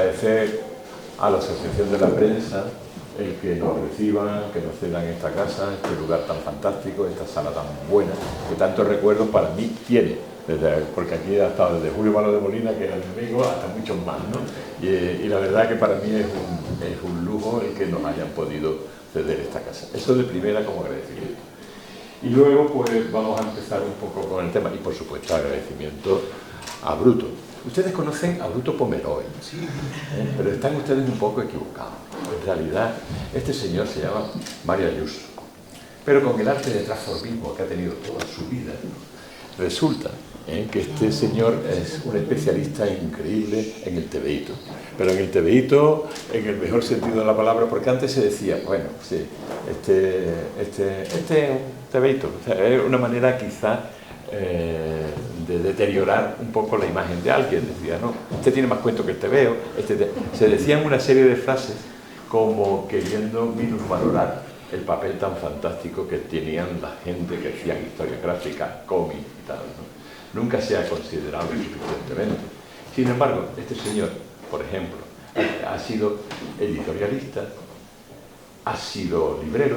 agradecer a la Asociación de la Prensa el que nos reciban, que nos cedan esta casa, este lugar tan fantástico, esta sala tan buena, que tantos recuerdos para mí tiene, porque aquí ha estado desde Julio Malo de Molina, que era mi amigo, hasta muchos más, ¿no? Y la verdad que para mí es un lujo el que nos hayan podido ceder esta casa. Eso de primera como agradecimiento. Y luego pues vamos a empezar un poco con el tema, y por supuesto agradecimiento a Bruto. Ustedes conocen a Bruto Pomeroy, sí, pero están ustedes un poco equivocados. En realidad, este señor se llama Mario Ayuso, pero con el arte de transformismo que ha tenido toda su vida, resulta que este señor es un especialista increíble en el tebeíto, pero en el tebeíto en el mejor sentido de la palabra, porque antes se decía, bueno, sí, este es un tebeíto, o sea, es una manera quizá de deteriorar un poco la imagen de alguien. Decía, no, este tiene más cuento que el tebeo, se decían una serie de frases como queriendo minusvalorar el papel tan fantástico que tenían la gente que hacían historias gráficas, cómics y tal, ¿no? Nunca se ha considerado suficientemente. Sin embargo, este señor, por ejemplo, ha sido editorialista, ha sido librero,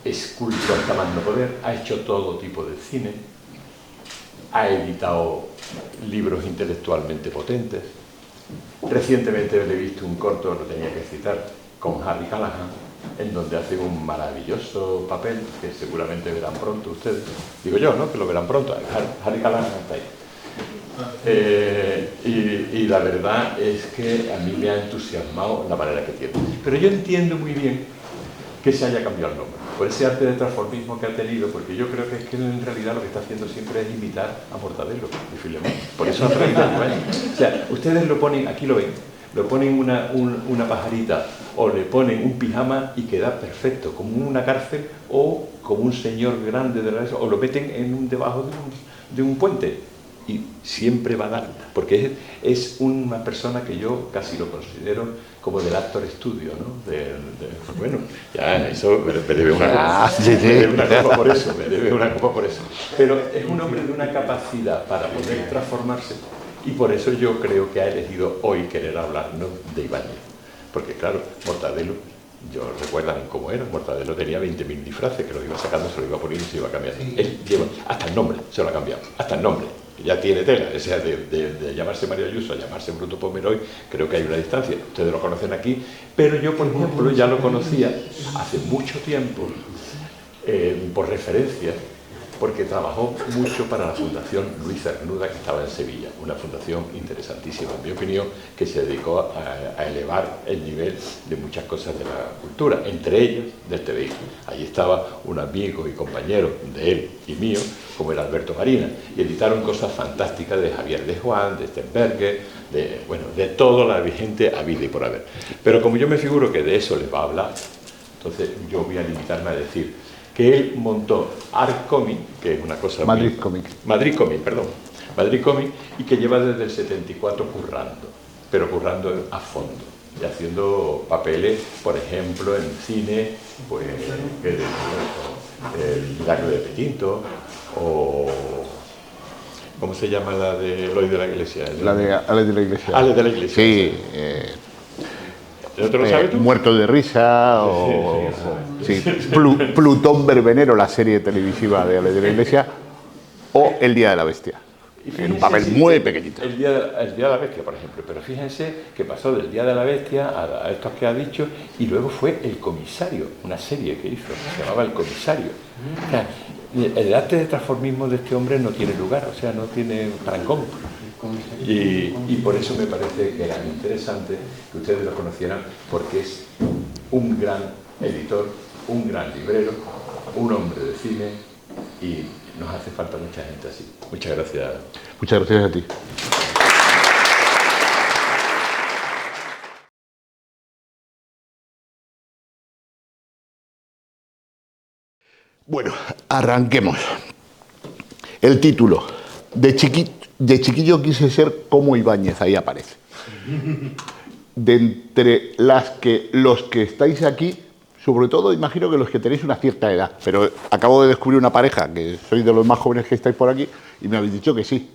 es culto hasta más no poder, ha hecho todo tipo de cine, ha editado libros intelectualmente potentes. Recientemente le he visto un corto, lo tenía que citar, con Harry Callahan, en donde hace un maravilloso papel que seguramente verán pronto ustedes. Digo yo, ¿no? Que lo verán pronto. Harry Callahan está ahí. Y la verdad es que a mí me ha entusiasmado la manera que tiene. Pero yo entiendo muy bien que se haya cambiado el nombre, por ese arte de transformismo que ha tenido, porque yo creo que es que en realidad lo que está haciendo siempre es imitar a Mortadelo y Filemón. Por eso ha traído a Iván. O sea, ustedes lo ponen, aquí lo ven, lo ponen una pajarita o le ponen un pijama y queda perfecto, como una cárcel o como un señor grande de la o lo meten debajo de un puente. Y siempre va a dar, porque es una persona que yo casi lo considero como del actor estudio, ¿no? Bueno, ya eso me debe una copa por eso, me debe una copa por eso. Pero es un hombre de una capacidad para poder transformarse, y por eso yo creo que ha elegido hoy querer hablarnos de Ibáñez. Porque claro, Mortadelo, yo recuerdan cómo era, Mortadelo tenía 20.000 disfraces, que lo iba sacando, se lo iba poniendo y se iba cambiando. Él lleva, hasta el nombre se lo ha cambiado, hasta el nombre. Ya tiene tela, o sea, de llamarse Mario Ayuso a llamarse Bruto Pomeroy, creo que hay una distancia. Ustedes lo conocen aquí, pero yo, por ejemplo, ya lo conocía hace mucho tiempo, por referencia, porque trabajó mucho para la Fundación Luis Cernuda, que estaba en Sevilla, una fundación interesantísima, en mi opinión, que se dedicó a elevar el nivel de muchas cosas de la cultura, entre ellas del tebeísmo. Allí estaba un amigo y compañero de él y mío, como era Alberto Marina, y editaron cosas fantásticas de Javier de Juan, de Stenberger, de toda la gente habida y por haber. Pero como yo me figuro que de eso les va a hablar, entonces yo voy a limitarme a decir que él montó Art Comic, que es una cosa... Madrid Comic, y que lleva desde el 74 currando, pero currando a fondo, y haciendo papeles, por ejemplo, en cine, pues, el Milagro de Petinto, o... ¿Cómo se llama la de Eloy de la Iglesia? La de Alex de la Iglesia. Alex de la Iglesia. Sí. ¿No te lo sabes tú? Muerto de risa, o sí, Plutón Verbenero, la serie televisiva de Alex de la Iglesia, o El Día de la Bestia. En un papel muy pequeñito. El día de la Bestia, por ejemplo. Pero fíjense que pasó del Día de la Bestia a estos que ha dicho, y luego fue El Comisario, una serie que hizo, se llamaba El Comisario. O sea, el arte de transformismo de este hombre no tiene lugar, o sea, no tiene parangón. Y por eso me parece que era interesante que ustedes lo conocieran, porque es un gran editor, un gran librero, un hombre de cine, y nos hace falta mucha gente así. Muchas gracias. Muchas gracias a ti. Bueno, arranquemos. El título. De chiquillo quise ser como Ibáñez, ahí aparece. De entre los que estáis aquí, sobre todo imagino que los que tenéis una cierta edad, pero acabo de descubrir una pareja, que sois de los más jóvenes que estáis por aquí, y me habéis dicho que sí,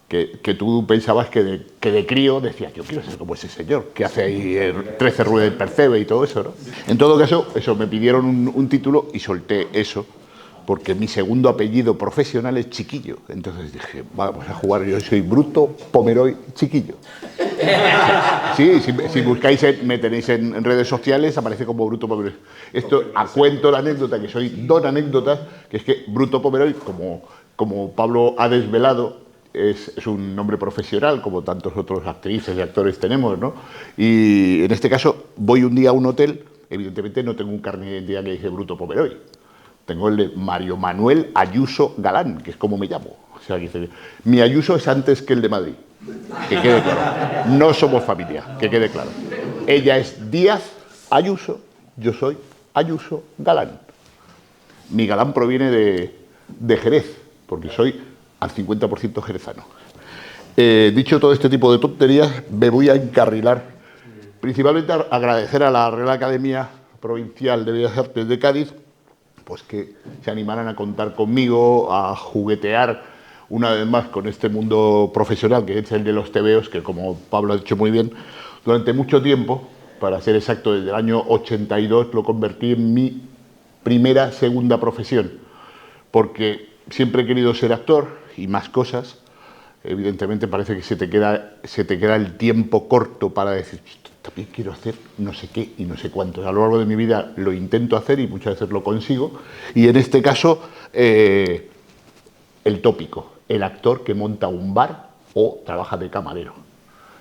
que tú pensabas que de crío decías, yo quiero ser como ese señor, que hace ahí 13 ruedas del percebe y todo eso, ¿no? En todo caso, eso, me pidieron un título y solté eso, porque mi segundo apellido profesional es Chiquillo. Entonces dije, vamos a jugar, yo soy Bruto Pomeroy Chiquillo. Sí, si buscáis, me tenéis en redes sociales, aparece como Bruto Pomeroy. Esto, a cuento la anécdota, que soy don anécdotas, que es que Bruto Pomeroy, como Pablo ha desvelado, es un nombre profesional, como tantos otros actrices y actores tenemos, ¿no? Y en este caso, voy un día a un hotel, evidentemente no tengo un carnet de identidad que dice Bruto Pomeroy. Tengo el de Mario Manuel Ayuso Galán, que es como me llamo. O sea, que dice, mi Ayuso es antes que el de Madrid. Que quede claro. No somos familia, que quede claro. Ella es Díaz Ayuso, yo soy Ayuso Galán. Mi Galán proviene de Jerez, porque soy al 50% jerezano. Dicho todo este tipo de tonterías, me voy a encarrilar. Principalmente a agradecer a la Real Academia Provincial de Bellas Artes de Cádiz, pues que se animaran a contar conmigo, a juguetear una vez más con este mundo profesional que es el de los tebeos, que como Pablo ha dicho muy bien, durante mucho tiempo, para ser exacto, desde el año 82 lo convertí en mi segunda profesión, porque siempre he querido ser actor y más cosas. Evidentemente parece que se te queda el tiempo corto para decir, también quiero hacer no sé qué y no sé cuánto. A lo largo de mi vida lo intento hacer y muchas veces lo consigo. Y en este caso, el tópico, el actor que monta un bar o trabaja de camarero.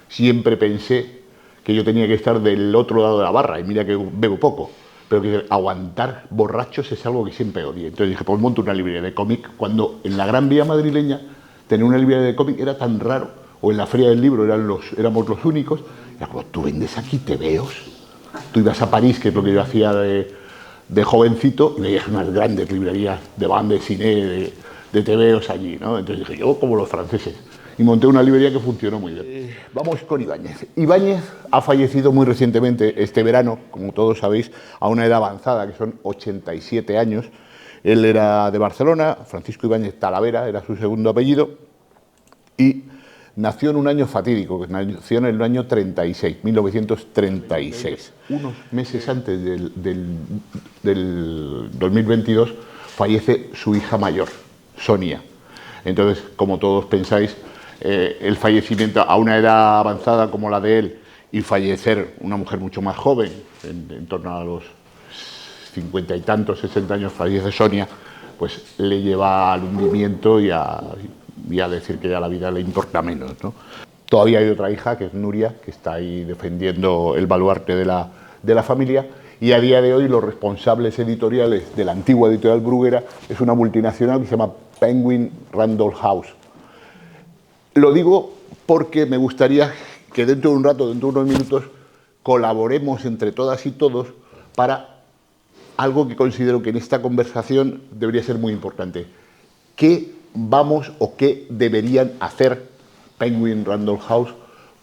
Siempre pensé que yo tenía que estar del otro lado de la barra, y mira que bebo poco, pero que aguantar borrachos es algo que siempre odié. Entonces dije, pues monto una librería de cómic, cuando en la Gran Vía madrileña tener una librería de cómic era tan raro, o en la Feria del Libro éramos los únicos. Era como, tú vendes aquí tebeos. Tú ibas a París, que es lo que yo hacía de jovencito, y veías unas grandes librerías de banda de cine, de tebeos allí, ¿no? Entonces dije, yo como los franceses. Y monté una librería que funcionó muy bien. Vamos con Ibáñez. Ibáñez ha fallecido muy recientemente, este verano, como todos sabéis, a una edad avanzada, que son 87 años. Él era de Barcelona, Francisco Ibáñez Talavera era su segundo apellido, y nació en un año fatídico, que nació en el año 36, 1936. Unos meses antes del 2022 fallece su hija mayor, Sonia. Entonces, como todos pensáis, el fallecimiento a una edad avanzada como la de él y fallecer una mujer mucho más joven, en torno a los 50 y tantos, 60 años, fallece Sonia, pues le lleva al hundimiento y a decir que ya la vida le importa menos, ¿no? Todavía hay otra hija, que es Nuria, que está ahí defendiendo el baluarte de la familia, y a día de hoy los responsables editoriales de la antigua editorial Bruguera es una multinacional que se llama Penguin Random House. Lo digo porque me gustaría que dentro de un rato, dentro de unos minutos, colaboremos entre todas y todos para algo que considero que en esta conversación debería ser muy importante. ¿Qué vamos o qué deberían hacer Penguin Random House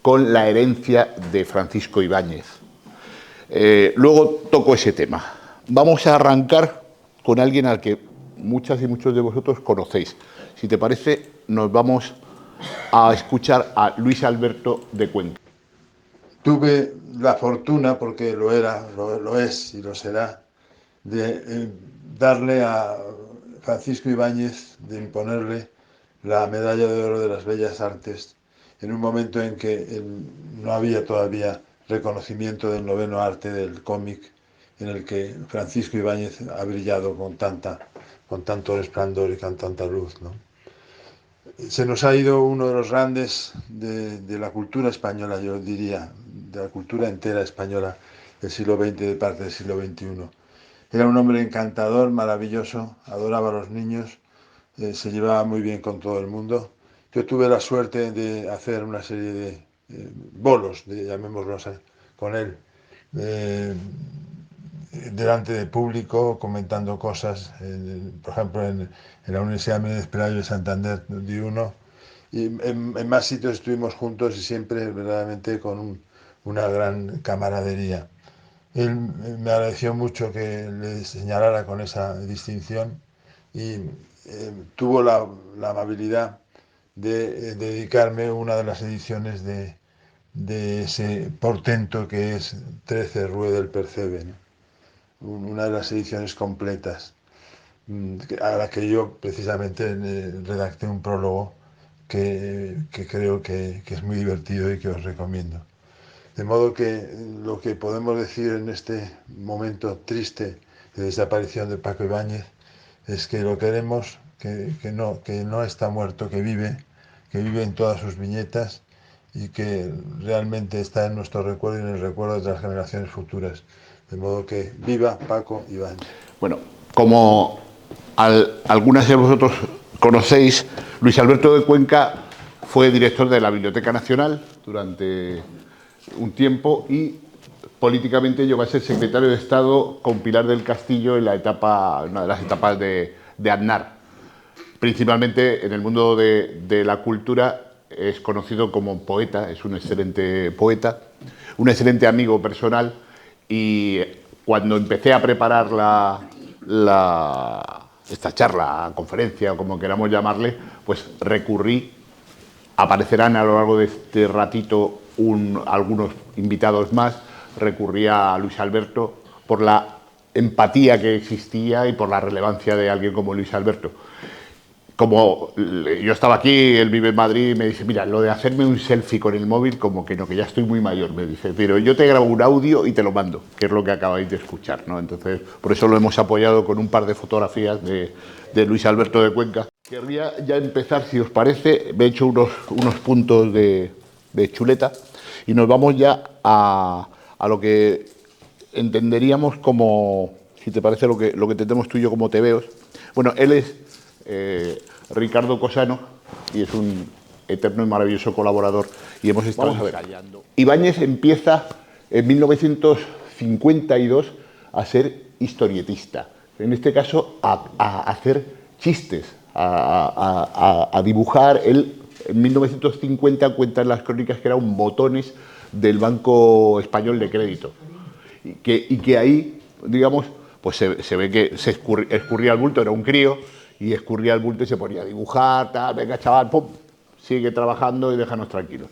con la herencia de Francisco Ibáñez? Luego toco ese tema. Vamos a arrancar con alguien al que muchas y muchos de vosotros conocéis. Si te parece, nos vamos a escuchar a Luis Alberto de Cuenca. Tuve la fortuna, porque lo es y lo será, de darle a Francisco Ibáñez, de imponerle la medalla de oro de las Bellas Artes en un momento en que no había todavía reconocimiento del noveno arte del cómic, en el que Francisco Ibáñez ha brillado con tanto resplandor y con tanta luz, ¿no? Se nos ha ido uno de los grandes de la cultura española, yo diría, de la cultura entera española del siglo XX, de parte del siglo XXI. Era un hombre encantador, maravilloso, adoraba a los niños, se llevaba muy bien con todo el mundo. Yo tuve la suerte de hacer una serie de bolos, llamémoslos, con él, delante de público, comentando cosas, por ejemplo, en la Universidad Méndez Pelayo de Santander di uno, y en más sitios estuvimos juntos y siempre verdaderamente con una gran camaradería. Él me agradeció mucho que le señalara con esa distinción y tuvo la amabilidad de dedicarme una de las ediciones de ese portento que es 13 Rue del Percebe, ¿no? Una de las ediciones completas, a la que yo precisamente redacté un prólogo que creo que es muy divertido y que os recomiendo. De modo que lo que podemos decir en este momento triste de desaparición de Paco Ibáñez es que lo queremos, que no está muerto, que vive en todas sus viñetas y que realmente está en nuestro recuerdo y en el recuerdo de las generaciones futuras. De modo que viva Paco Ibáñez. Bueno, como algunas de vosotros conocéis, Luis Alberto de Cuenca fue director de la Biblioteca Nacional durante un tiempo y políticamente llegó a ser secretario de Estado con Pilar del Castillo en una de las etapas de Aznar. Principalmente en el mundo de la cultura es conocido como poeta, es un excelente poeta, un excelente amigo personal, y cuando empecé a preparar esta charla, conferencia o como queramos llamarle, pues recurrí, aparecerán a lo largo de este ratito algunos invitados más, recurrí a Luis Alberto por la empatía que existía y por la relevancia de alguien como Luis Alberto. Como yo estaba aquí, él vive en Madrid, y me dice, mira, lo de hacerme un selfie con el móvil, como que no, que ya estoy muy mayor, me dice, pero yo te grabo un audio y te lo mando, que es lo que acabáis de escuchar, ¿no? Entonces, por eso lo hemos apoyado con un par de fotografías de Luis Alberto de Cuenca. Querría ya empezar, si os parece, me he hecho unos puntos de chuleta y nos vamos ya a lo que entenderíamos como, si te parece, lo que entendemos tú y yo como tebeos. Bueno, él es Ricardo Cosano y es un eterno y maravilloso colaborador y hemos estado ensayando. Ibáñez empieza en 1952 a ser historietista, en este caso a hacer chistes, a dibujar. Él en 1950 cuenta en las crónicas que eran botones del Banco Español de Crédito y que ahí, digamos, pues se ve que se escurría el bulto, era un crío, y escurría el bulto y se ponía a dibujar, tal, venga chaval, pum, sigue trabajando y déjanos tranquilos.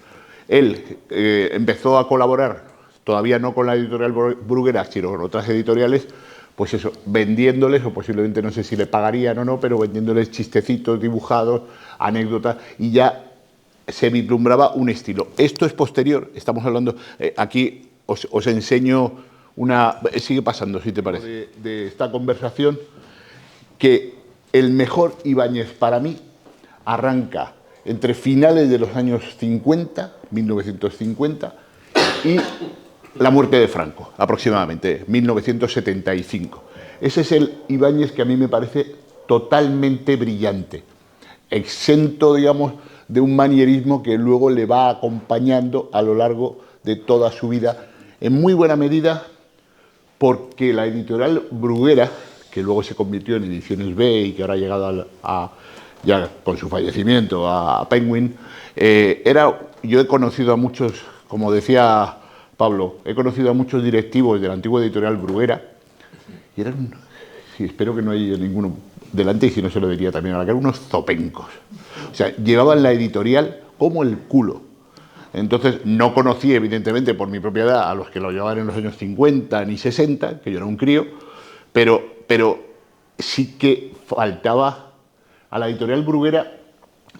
Él empezó a colaborar, todavía no con la editorial Bruguera, sino con otras editoriales, pues eso, vendiéndoles, o posiblemente no sé si le pagarían o no, pero vendiéndoles chistecitos dibujados, anécdotas, y ya se vislumbraba un estilo. Esto es posterior, estamos hablando, aquí os enseño sigue pasando, si te parece, de esta conversación, que el mejor Ibáñez para mí arranca entre finales de los años 50, 1950, y la muerte de Franco, aproximadamente, 1975. Ese es el Ibáñez que a mí me parece totalmente brillante, exento, digamos, de un manierismo que luego le va acompañando a lo largo de toda su vida, en muy buena medida porque la editorial Bruguera, que luego se convirtió en Ediciones B y que ahora ha llegado ya con su fallecimiento a Penguin, yo he conocido a muchos, como decía Pablo, he conocido a muchos directivos de la antigua editorial Bruguera y eran, sí, espero que no haya ninguno delante y si no se lo diría también a la cara, unos zopencos. O sea, llevaban la editorial como el culo. Entonces no conocí, evidentemente, por mi propia edad, a los que lo llevaban en los años 50 ni 60, que yo era un crío, pero sí que faltaba a la editorial Bruguera,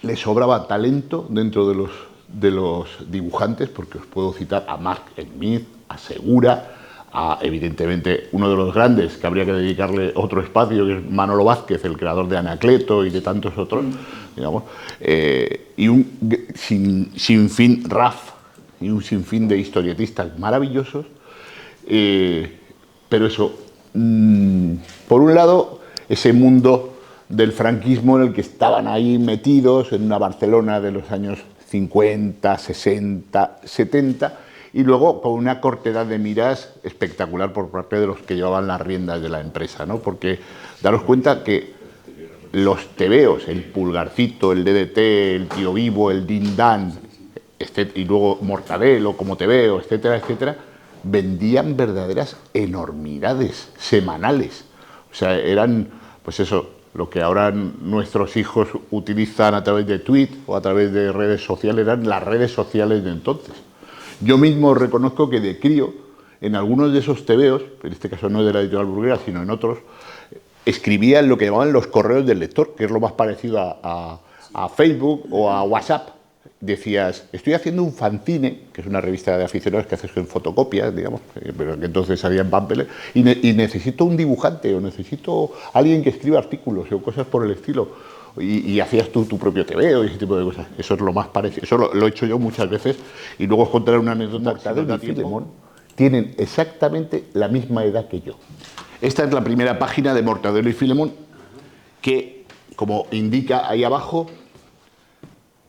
le sobraba talento dentro de los dibujantes, porque os puedo citar a Mark Smith, a Segura, evidentemente uno de los grandes que habría que dedicarle otro espacio, que es Manolo Vázquez, el creador de Anacleto y de tantos otros, digamos, y un sinfín, Raf, y un sinfín de historietistas maravillosos, pero eso, por un lado, ese mundo del franquismo en el que estaban ahí metidos en una Barcelona de los años 50, 60, 70, y luego con una cortedad de miras espectacular por parte de los que llevaban las riendas de la empresa, ¿no? Porque daros cuenta que los tebeos, el Pulgarcito, el DDT, el Tío Vivo, el Din Dan, y luego Mortadelo como tebeo, etcétera, etcétera, vendían verdaderas enormidades semanales. O sea, eran, pues eso, Lo que ahora nuestros hijos utilizan a través de tweets o a través de redes sociales eran las redes sociales de entonces. Yo mismo reconozco que de crío, en algunos de esos tebeos, en este caso no de la editorial Burguera, sino en otros, escribía en lo que llamaban los correos del lector, que es lo más parecido a Facebook o a WhatsApp. Decías, estoy haciendo un fanzine, que es una revista de aficionados que haces en fotocopias, digamos, pero que entonces salía en papeles, y necesito un dibujante, o necesito alguien que escriba artículos, o cosas por el estilo, y hacías tú tu propio tebeo y ese tipo de cosas. Eso es lo más parecido, eso lo he hecho yo muchas veces, y luego os contaré una anécdota. Mortadelo y Filemón tienen exactamente la misma edad que yo. Esta es la primera página de Mortadelo y Filemón, que, como indica ahí abajo,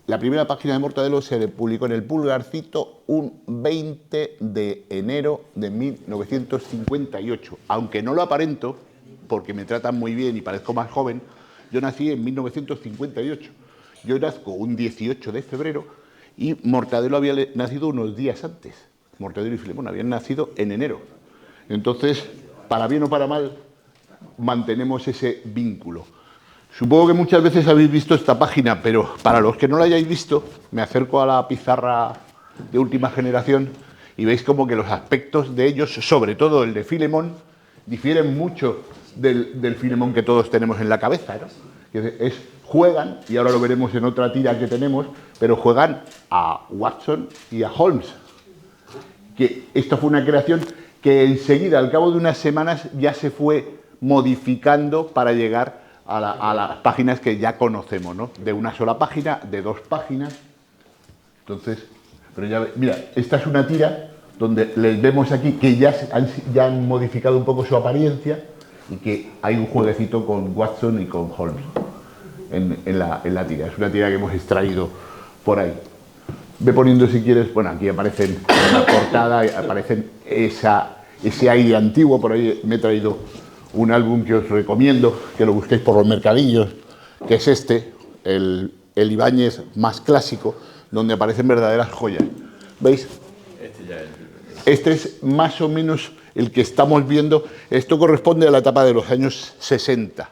la primera página de Mortadelo se publicó en El Pulgarcito un 20 de enero de 1958. Aunque no lo aparento, porque me tratan muy bien y parezco más joven, yo nací en 1958. Yo nazco un 18 de febrero y Mortadelo había nacido unos días antes. Mortadelo y Filemón habían nacido en enero. Entonces, para bien o para mal, mantenemos ese vínculo. Supongo que muchas veces habéis visto esta página, pero para los que no la hayáis visto, me acerco a la pizarra de última generación y veis como que los aspectos de ellos, sobre todo el de Filemón, difieren mucho del Filemón que todos tenemos en la cabeza, ¿no? Juegan, y ahora lo veremos en otra tira que tenemos, pero juegan a Watson y a Holmes. Que esto fue una creación que enseguida, al cabo de unas semanas, ya se fue modificando para llegar a las páginas que ya conocemos, ¿no? De una sola página, de dos páginas. Entonces, pero ya, mira, esta es una tira donde les vemos aquí que ya han modificado un poco su apariencia y que hay un jueguecito con Watson y con Holmes en la tira. Es una tira que hemos extraído por ahí. Ve poniendo, si quieres, bueno, aquí aparecen en la portada, aparecen ese aire antiguo. Por ahí me he traído un álbum que os recomiendo, que lo busquéis por los mercadillos, que es este, el Ibáñez más clásico, donde aparecen verdaderas joyas. ¿Veis? Este es más o menos el que estamos viendo. Esto corresponde a la etapa de los años 60,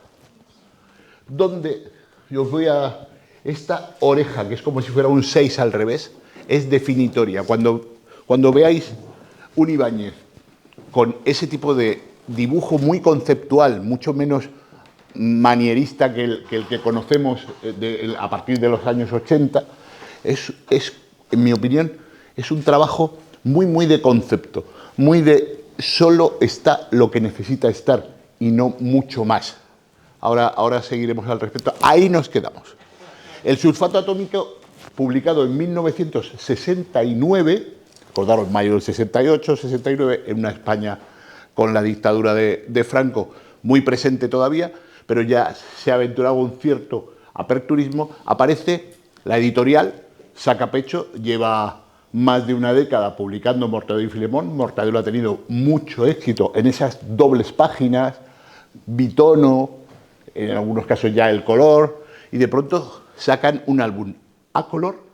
donde yo os voy a... Esta oreja, que es como si fuera un 6 al revés, es definitoria. Cuando veáis un Ibáñez con ese tipo de dibujo muy conceptual, mucho menos manierista que el que conocemos a partir de los años 80, en mi opinión, es un trabajo muy de concepto, muy de solo está lo que necesita estar y no mucho más. Ahora seguiremos al respecto. Ahí nos quedamos. El sulfato atómico, publicado en 1969, recordaros, mayo del 68, 69, en una España con la dictadura de Franco muy presente todavía, pero ya se ha aventurado un cierto aperturismo. Aparece la editorial, saca pecho, lleva más de una década publicando Mortadelo y Filemón. Mortadelo ha tenido mucho éxito en esas dobles páginas, bitono, en algunos casos ya el color, y de pronto sacan un álbum a color.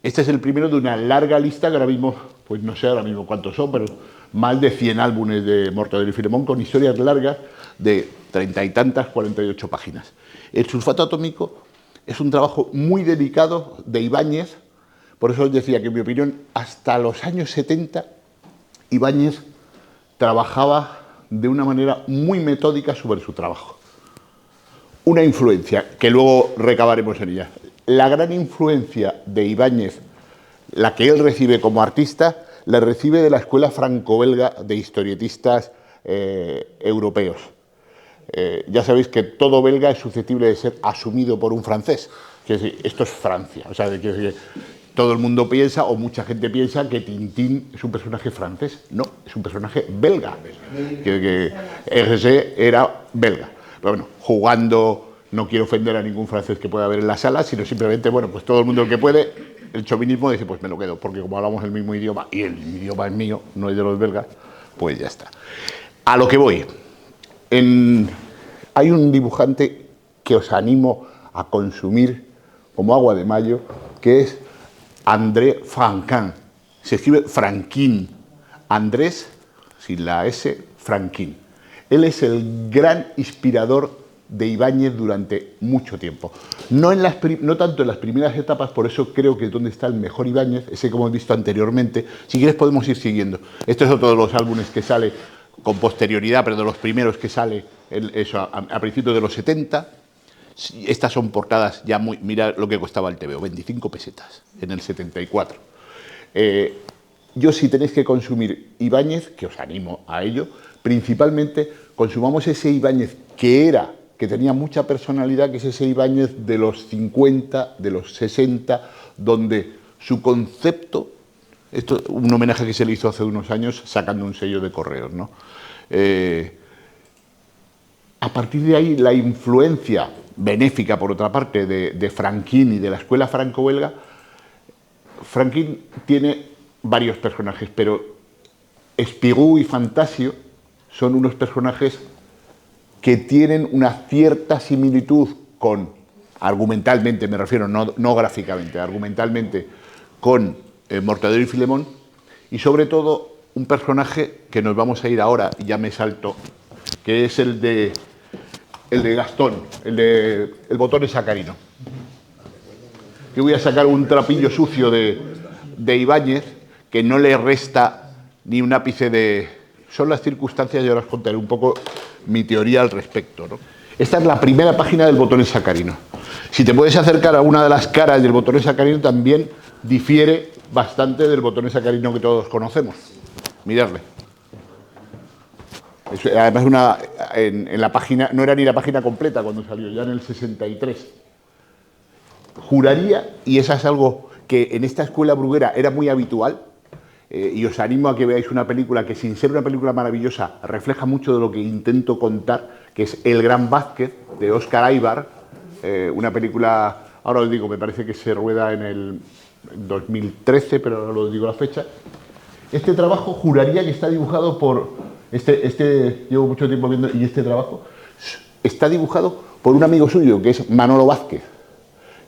Este es el primero de una larga lista que ahora mismo, pues no sé ahora mismo cuántos son, pero más de 100 álbumes de Mortadelo y Filemón con historias largas de 30 y tantas, 48 páginas. El sulfato atómico es un trabajo muy delicado de Ibáñez, por eso os decía que en mi opinión hasta los años 70 Ibáñez trabajaba de una manera muy metódica sobre su trabajo. Una influencia que luego recabaremos en ella. La gran influencia de Ibáñez, la que él recibe como artista, la recibe de la escuela franco-belga de historietistas europeos. Ya sabéis que todo belga es susceptible de ser asumido por un francés. Quiero decir, esto es Francia. O sea, quiero decir, todo el mundo piensa, o mucha gente piensa, que Tintín es un personaje francés. No, es un personaje belga. Que Hergé era belga. Pero bueno, jugando, no quiero ofender a ningún francés que pueda haber en la sala, sino simplemente, bueno, pues todo el mundo el que puede, el chauvinismo dice, pues me lo quedo, porque como hablamos el mismo idioma, y el idioma es mío, no es de los belgas, pues ya está. A lo que voy. Hay un dibujante que os animo a consumir como agua de mayo, que es André Franquin. Se escribe Franquin. Andrés, sin la S, Franquin. Él es el gran inspirador de Ibáñez durante mucho tiempo. No tanto en las primeras etapas, por eso creo que es donde está el mejor Ibáñez, ese que hemos visto anteriormente. Si quieres podemos ir siguiendo. Este es otro de los álbumes que sale con posterioridad, pero de los primeros que sale a principios de los 70. Estas son portadas ya muy... Mira lo que costaba el TVO, 25 pesetas en el 74. Yo, si tenéis que consumir Ibáñez, que os animo a ello, principalmente consumamos ese Ibáñez que tenía mucha personalidad, que es ese Ibáñez de los 50, de los 60, donde su concepto, esto un homenaje que se le hizo hace unos años sacando un sello de Correos, ¿no? A partir de ahí, la influencia benéfica, por otra parte, de Franquín y de la escuela franco-belga. Franquín tiene varios personajes, pero Spirou y Fantasio son unos personajes que tienen una cierta similitud con, argumentalmente, me refiero, no gráficamente, argumentalmente, con Mortadelo y Filemón, y sobre todo un personaje que nos vamos a ir ahora, y ya me salto, que es el de Gastón, el Botones Sacarino. Que voy a sacar un trapillo sucio de Ibáñez, que no le resta ni un ápice de... Son las circunstancias, y ahora os contaré un poco mi teoría al respecto, ¿no? Esta es la primera página del Botones Sacarino. Si te puedes acercar a una de las caras del Botones Sacarino, también difiere bastante del Botones Sacarino que todos conocemos. Miradle. Además, en la página, no era ni la página completa cuando salió, ya en el 63. Juraría, y eso es algo que en esta escuela bruguera era muy habitual, y os animo a que veáis una película que, sin ser una película maravillosa, refleja mucho de lo que intento contar, que es El Gran Vázquez, de Óscar Aybar, una película, ahora os digo, me parece que se rueda en el 2013, pero ahora os digo la fecha. Este trabajo juraría que está dibujado por... llevo mucho tiempo viendo, y este trabajo está dibujado por un amigo suyo, que es Manolo Vázquez.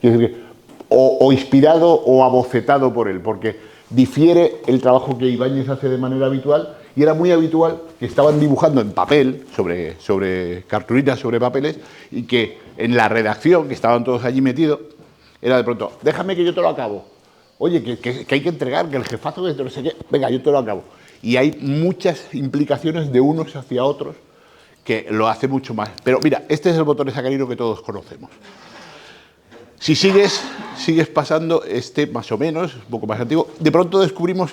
Es decir, o inspirado o abocetado por él, porque difiere el trabajo que Ibáñez hace de manera habitual, y era muy habitual que estaban dibujando en papel, sobre cartulinas, sobre papeles, y que en la redacción, que estaban todos allí metidos, era de pronto, déjame que yo te lo acabo. Oye, que hay que entregar, que el jefazo de no sé qué, venga, yo te lo acabo. Y hay muchas implicaciones de unos hacia otros que lo hace mucho más. Pero mira, este es el Botones Sacarino que todos conocemos. Si sigues pasando, más o menos, un poco más antiguo, de pronto descubrimos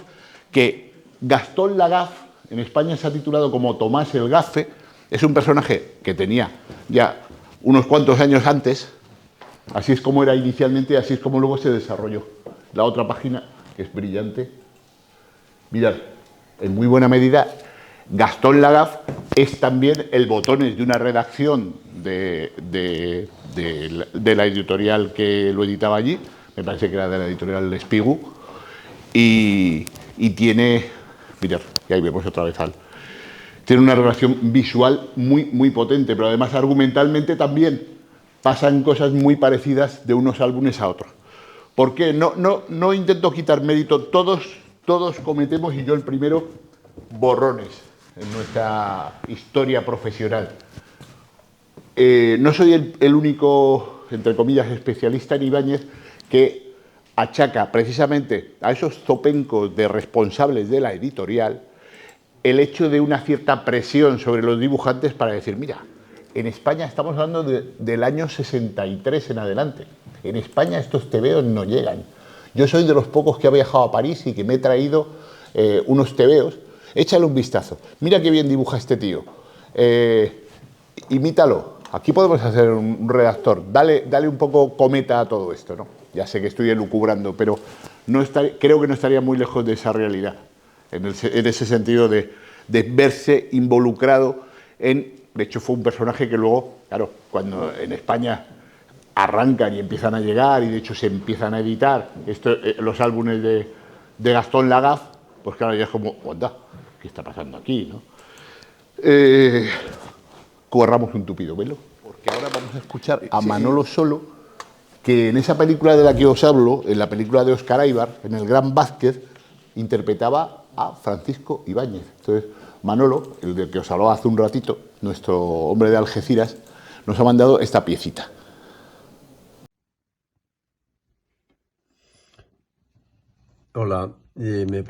que Gastón Lagaf, en España se ha titulado como Tomás el Gafe, es un personaje que tenía ya unos cuantos años antes, así es como era inicialmente y así es como luego se desarrolló. La otra página, que es brillante, mirad, en muy buena medida, Gastón Lagaf es también el Botones de una redacción de la editorial que lo editaba allí, me parece que era de la editorial Spirou, y tiene, mirad, y ahí vemos otra vez tiene una relación visual muy, muy potente, pero además argumentalmente también pasan cosas muy parecidas de unos álbumes a otros. ¿Por qué? No intento quitar mérito, todos cometemos, y yo el primero, borrones en nuestra historia profesional. No soy el único, entre comillas, especialista en Ibáñez que achaca precisamente a esos zopencos de responsables de la editorial el hecho de una cierta presión sobre los dibujantes para decir, mira, en España estamos hablando del año 63 en adelante. En España estos tebeos no llegan. Yo soy de los pocos que ha viajado a París y que me he traído unos tebeos. Échale un vistazo. Mira qué bien dibuja este tío. Imítalo. Aquí podemos hacer un redactor. Dale un poco cometa a todo esto, ¿no? Ya sé que estoy elucubrando, pero creo que no estaría muy lejos de esa realidad. En ese sentido de verse involucrado en... De hecho, fue un personaje que luego, claro, cuando en España arrancan y empiezan a llegar, y de hecho se empiezan a editar los álbumes de Gastón Lagaf, pues claro, ya es como, onda, ¿qué está pasando aquí, no? Corramos un tupido velo, porque ahora vamos a escuchar a Manolo Solo, que en esa película de la que os hablo, en la película de Óscar Aybar, en El Gran Vázquez, interpretaba a Francisco Ibáñez. Entonces, Manolo, el del que os hablaba hace un ratito, nuestro hombre de Algeciras, nos ha mandado esta piecita. Hola, me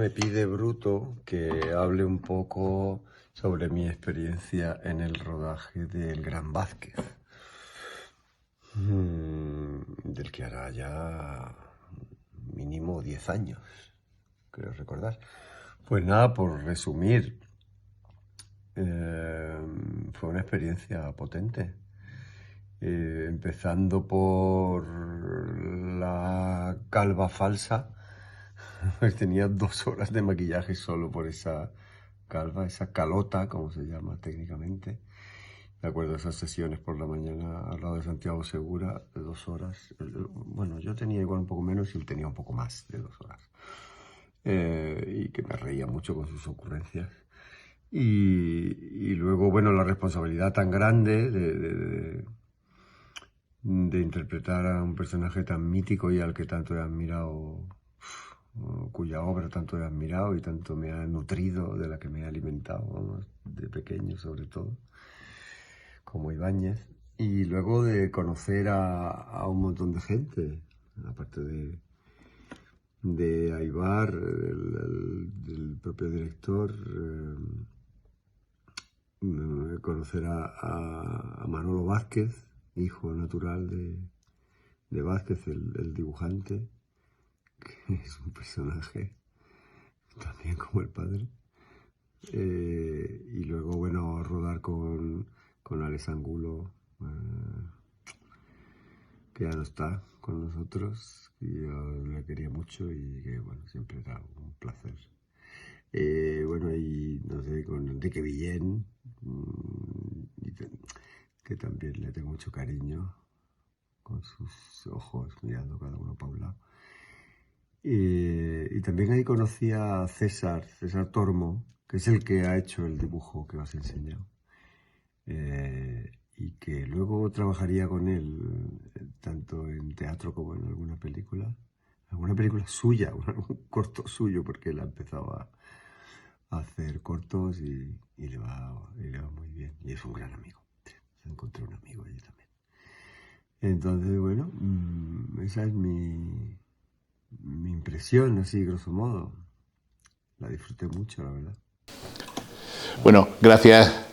pide Bruto que hable un poco sobre mi experiencia en el rodaje del Gran Vázquez, del que hará ya mínimo 10 años, creo recordar. Pues nada, por resumir, fue una experiencia potente. Empezando por la calva falsa, tenía 2 horas de maquillaje solo por esa calva, esa calota, como se llama técnicamente. Me acuerdo de esas sesiones por la mañana al lado de Santiago Segura, de 2 horas. Bueno, yo tenía igual un poco menos y él tenía un poco más de 2 horas. Y que me reía mucho con sus ocurrencias. Y luego, bueno, la responsabilidad tan grande de interpretar a un personaje tan mítico y al que tanto he admirado, cuya obra tanto he admirado y tanto me ha nutrido, de la que me he alimentado, vamos, de pequeño sobre todo, como Ibáñez. Y luego de conocer a un montón de gente, aparte de Aybar, del propio director, conocer a Manolo Vázquez, hijo natural de Vázquez, el dibujante, que es un personaje también como el padre. Y luego, bueno, rodar con Alex Angulo, que ya no está con nosotros, y yo le quería mucho y que, bueno, siempre era un placer. Bueno, y no sé, con Enrique Villén, que también le tengo mucho cariño, con sus ojos mirando cada uno para un lado. Y también ahí conocí a César Tormo, que es el que ha hecho el dibujo que os he enseñado. Y que luego trabajaría con él, tanto en teatro como en alguna película suya, un corto suyo, porque él ha empezado a hacer cortos y le va muy bien. Y es un gran amigo. Encontré un amigo allí también. Entonces, bueno, esa es mi impresión, así, grosso modo. La disfruté mucho, la verdad. Bueno, gracias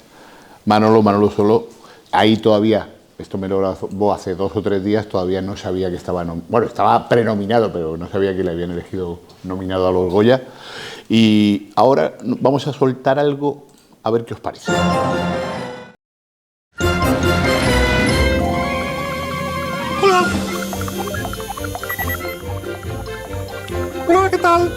Manolo Solo. Ahí todavía, esto me lo grabó hace 2 o 3 días, todavía no sabía que estaba, bueno, estaba prenominado, pero no sabía que le habían elegido nominado a los Goya. Y ahora vamos a soltar algo, a ver qué os parece. Hola. Hola, ¿qué tal?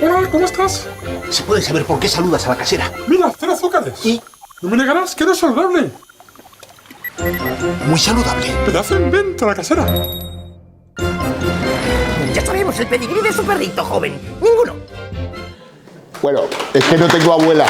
Hola, ¿cómo estás? ¿Se puede saber por qué saludas a la casera? Mira, 0 azúcares. ¿Y? No me negarás que no es saludable. Muy saludable. Pedazo de invento la casera. Ya sabemos el pedigrí de su perrito, joven. Ninguno. Bueno, es que no tengo abuela.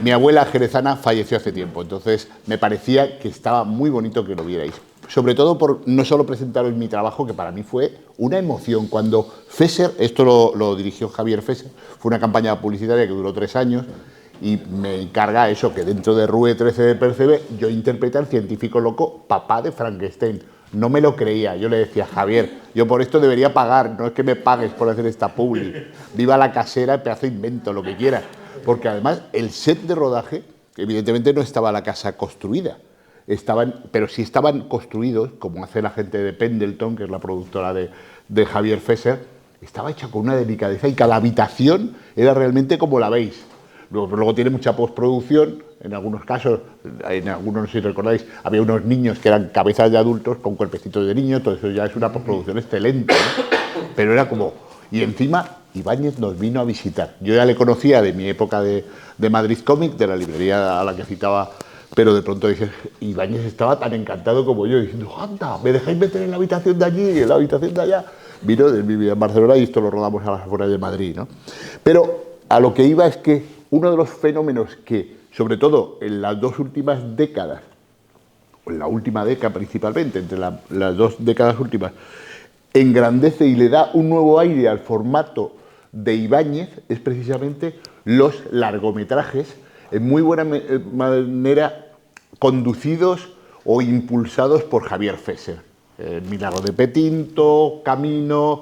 Mi abuela jerezana falleció hace tiempo, entonces me parecía que estaba muy bonito que lo vierais. Sobre todo por no solo presentaros mi trabajo, que para mí fue una emoción. Cuando Fesser, esto lo dirigió Javier Fesser, fue una campaña publicitaria que duró 3 años y me encarga eso, que dentro de Rue 13 de Percebe yo interpreté al científico loco papá de Frankenstein. No me lo creía, yo le decía, Javier, yo por esto debería pagar, no es que me pagues por hacer esta publi. Viva la casera, pedazo de invento, lo que quieras. Porque además el set de rodaje, evidentemente no estaba la casa construida, pero sí estaban construidos, como hace la gente de Pendleton, que es la productora de Javier Fesser, estaba hecha con una delicadeza y cada habitación era realmente como la veis. Luego tiene mucha postproducción, en algunos casos, no sé si recordáis, había unos niños que eran cabezas de adultos con cuerpecitos de niños, todo eso ya es una postproducción excelente, ¿no? Pero era como... Y encima Ibáñez nos vino a visitar. Yo ya le conocía de mi época de Madrid Comic, de la librería a la que citaba, pero de pronto dije, Ibáñez estaba tan encantado como yo, diciendo, anda, ¿me dejáis meter en la habitación de allí, en la habitación de allá? Vino de mi vida en Barcelona y esto lo rodamos a las afueras de Madrid, ¿no? Pero a lo que iba es que uno de los fenómenos que, sobre todo en las 2 últimas décadas, o en la última década principalmente, entre las 2 décadas últimas, engrandece y le da un nuevo aire al formato de Ibáñez es precisamente los largometrajes, en muy buena manera conducidos o impulsados por Javier Fesser. El Milagro de Petinto, Camino,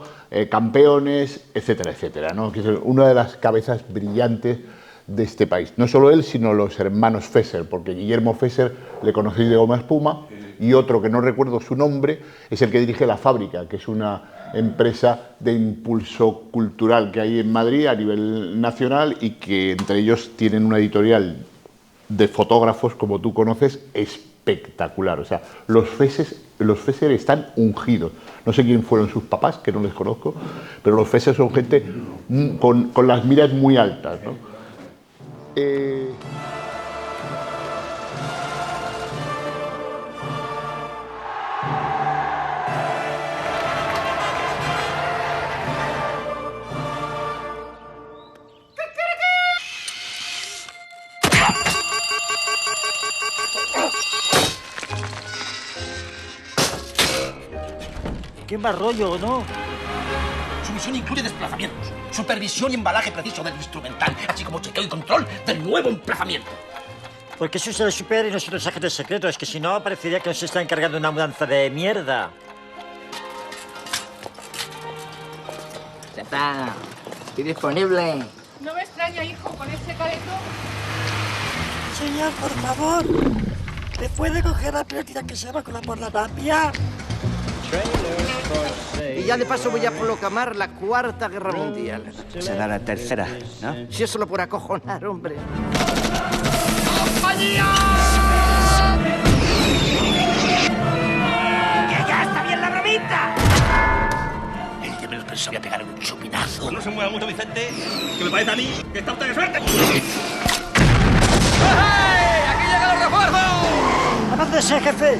Campeones, etcétera, etcétera, ¿no? Que es una de las cabezas brillantes de este país. No solo él, sino los hermanos Fesser, porque Guillermo Fesser le conocí de Goma Espuma, y otro que no recuerdo su nombre es el que dirige La Fábrica, que es una empresa de impulso cultural que hay en Madrid a nivel nacional y que entre ellos tienen una editorial de fotógrafos, como tú conoces, espectacular. O sea, los Fesser están ungidos. No sé quién fueron sus papás, que no les conozco, pero los Fesser son gente con las miras muy altas, ¿no? Qué mal rollo, ¿no? Su misión incluye desplazamientos, supervisión y embalaje preciso del instrumental, así como chequeo y control del nuevo emplazamiento. ¿Por qué se usa el super y nosotros agentes secretos? Es que si no, parecería que nos está encargando una mudanza de mierda. Ya está. Estoy disponible. No me extraña, hijo, con este caretón. Señor, por favor. ¿Le puede coger la pelotita que se va con la por la tapia? Y ya de paso voy a proclamar la Cuarta Guerra Mundial. Será la tercera, ¿no? Si es solo por acojonar, hombre. ¡Que ya está bien la bromita! El de menos pensaba pegar un chupinazo. No se mueva mucho, Vicente, que me parece a mí que está usted de suerte. ¡Aquí llegan los refuerzos! ¡Aváncese, jefe!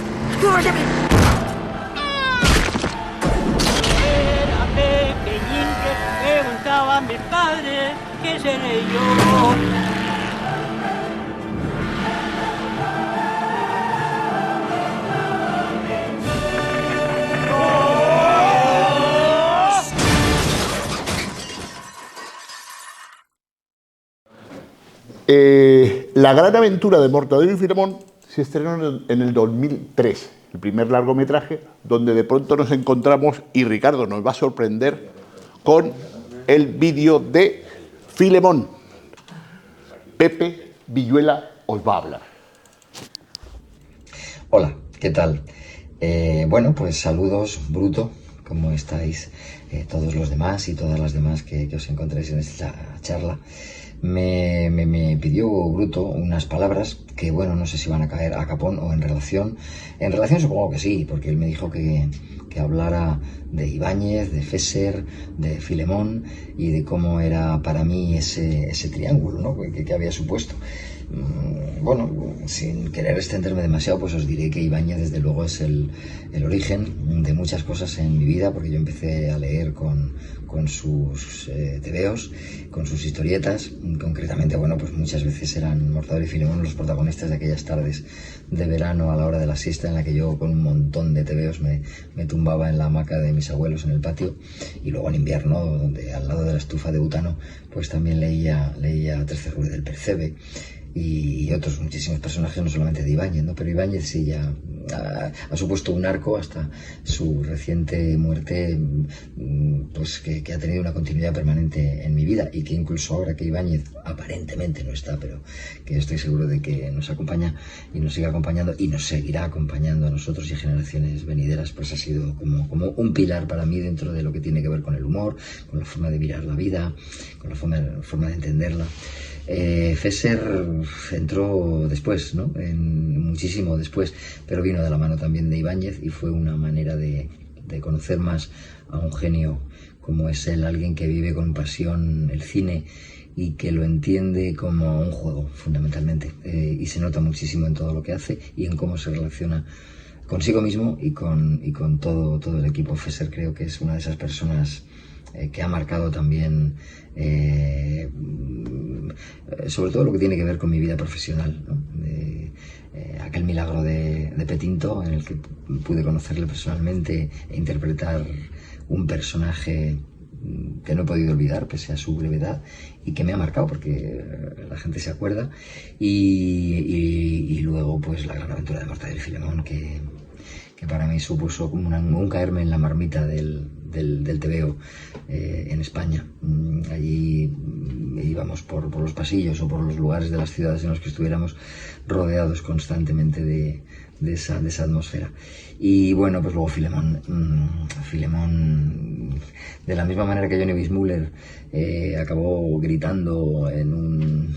Pequeñín que preguntaba a mi padre qué seré yo. La gran aventura de Mortadelo y Filemón se estrenó en el 2003, el primer largometraje, donde de pronto nos encontramos, y Ricardo nos va a sorprender, con el vídeo de Filemón. Pepe Villuela os va a hablar. Hola, ¿qué tal? Bueno, pues saludos, Bruto, ¿cómo estáis? Todos los demás y todas las demás que os encontréis en esta charla. Me pidió Bruto unas palabras que, bueno, no sé si van a caer a capón o en relación. En relación supongo que sí, porque él me dijo que hablara de Ibáñez, de Fesser, de Filemón y de cómo era para mí ese triángulo, ¿no? que había supuesto. Bueno, sin querer extenderme demasiado, pues os diré que Ibáñez desde luego es el origen de muchas cosas en mi vida, porque yo empecé a leer con sus tebeos, con sus historietas. Concretamente, bueno, pues muchas veces eran Mortadelo y Filemón los protagonistas de aquellas tardes de verano a la hora de la siesta, en la que yo con un montón de tebeos me tumbaba en la hamaca de mis abuelos en el patio, y luego en invierno, donde al lado de la estufa de butano, pues también leía 13 Rubí del Percebe y otros muchísimos personajes, no solamente de Ibáñez, ¿no? Pero Ibáñez sí ya ha supuesto un arco hasta su reciente muerte, pues que ha tenido una continuidad permanente en mi vida, y que incluso ahora que Ibáñez aparentemente no está, pero que estoy seguro de que nos acompaña y nos sigue acompañando y nos seguirá acompañando a nosotros y a generaciones venideras, pues ha sido como un pilar para mí dentro de lo que tiene que ver con el humor, con la forma de mirar la vida, con la forma de entenderla. Fesser entró después, ¿no? Muchísimo después, pero vino de la mano también de Ibáñez, y fue una manera de conocer más a un genio como es él, alguien que vive con pasión el cine y que lo entiende como un juego, fundamentalmente, y se nota muchísimo en todo lo que hace y en cómo se relaciona consigo mismo y con todo el equipo. Fesser creo que es una de esas personas que ha marcado también sobre todo lo que tiene que ver con mi vida profesional, ¿no? Aquel Milagro de Petinto, en el que pude conocerle personalmente e interpretar un personaje que no he podido olvidar pese a su brevedad y que me ha marcado porque la gente se acuerda. Y luego pues La gran aventura de Mortadelo y Filemón, que para mí supuso como un caerme en la marmita del TVO en España. Allí íbamos por los pasillos o por los lugares de las ciudades en los que estuviéramos rodeados constantemente de esa atmósfera. Y bueno, pues luego Filemón, de la misma manera que Johnny Weissmuller acabó gritando en un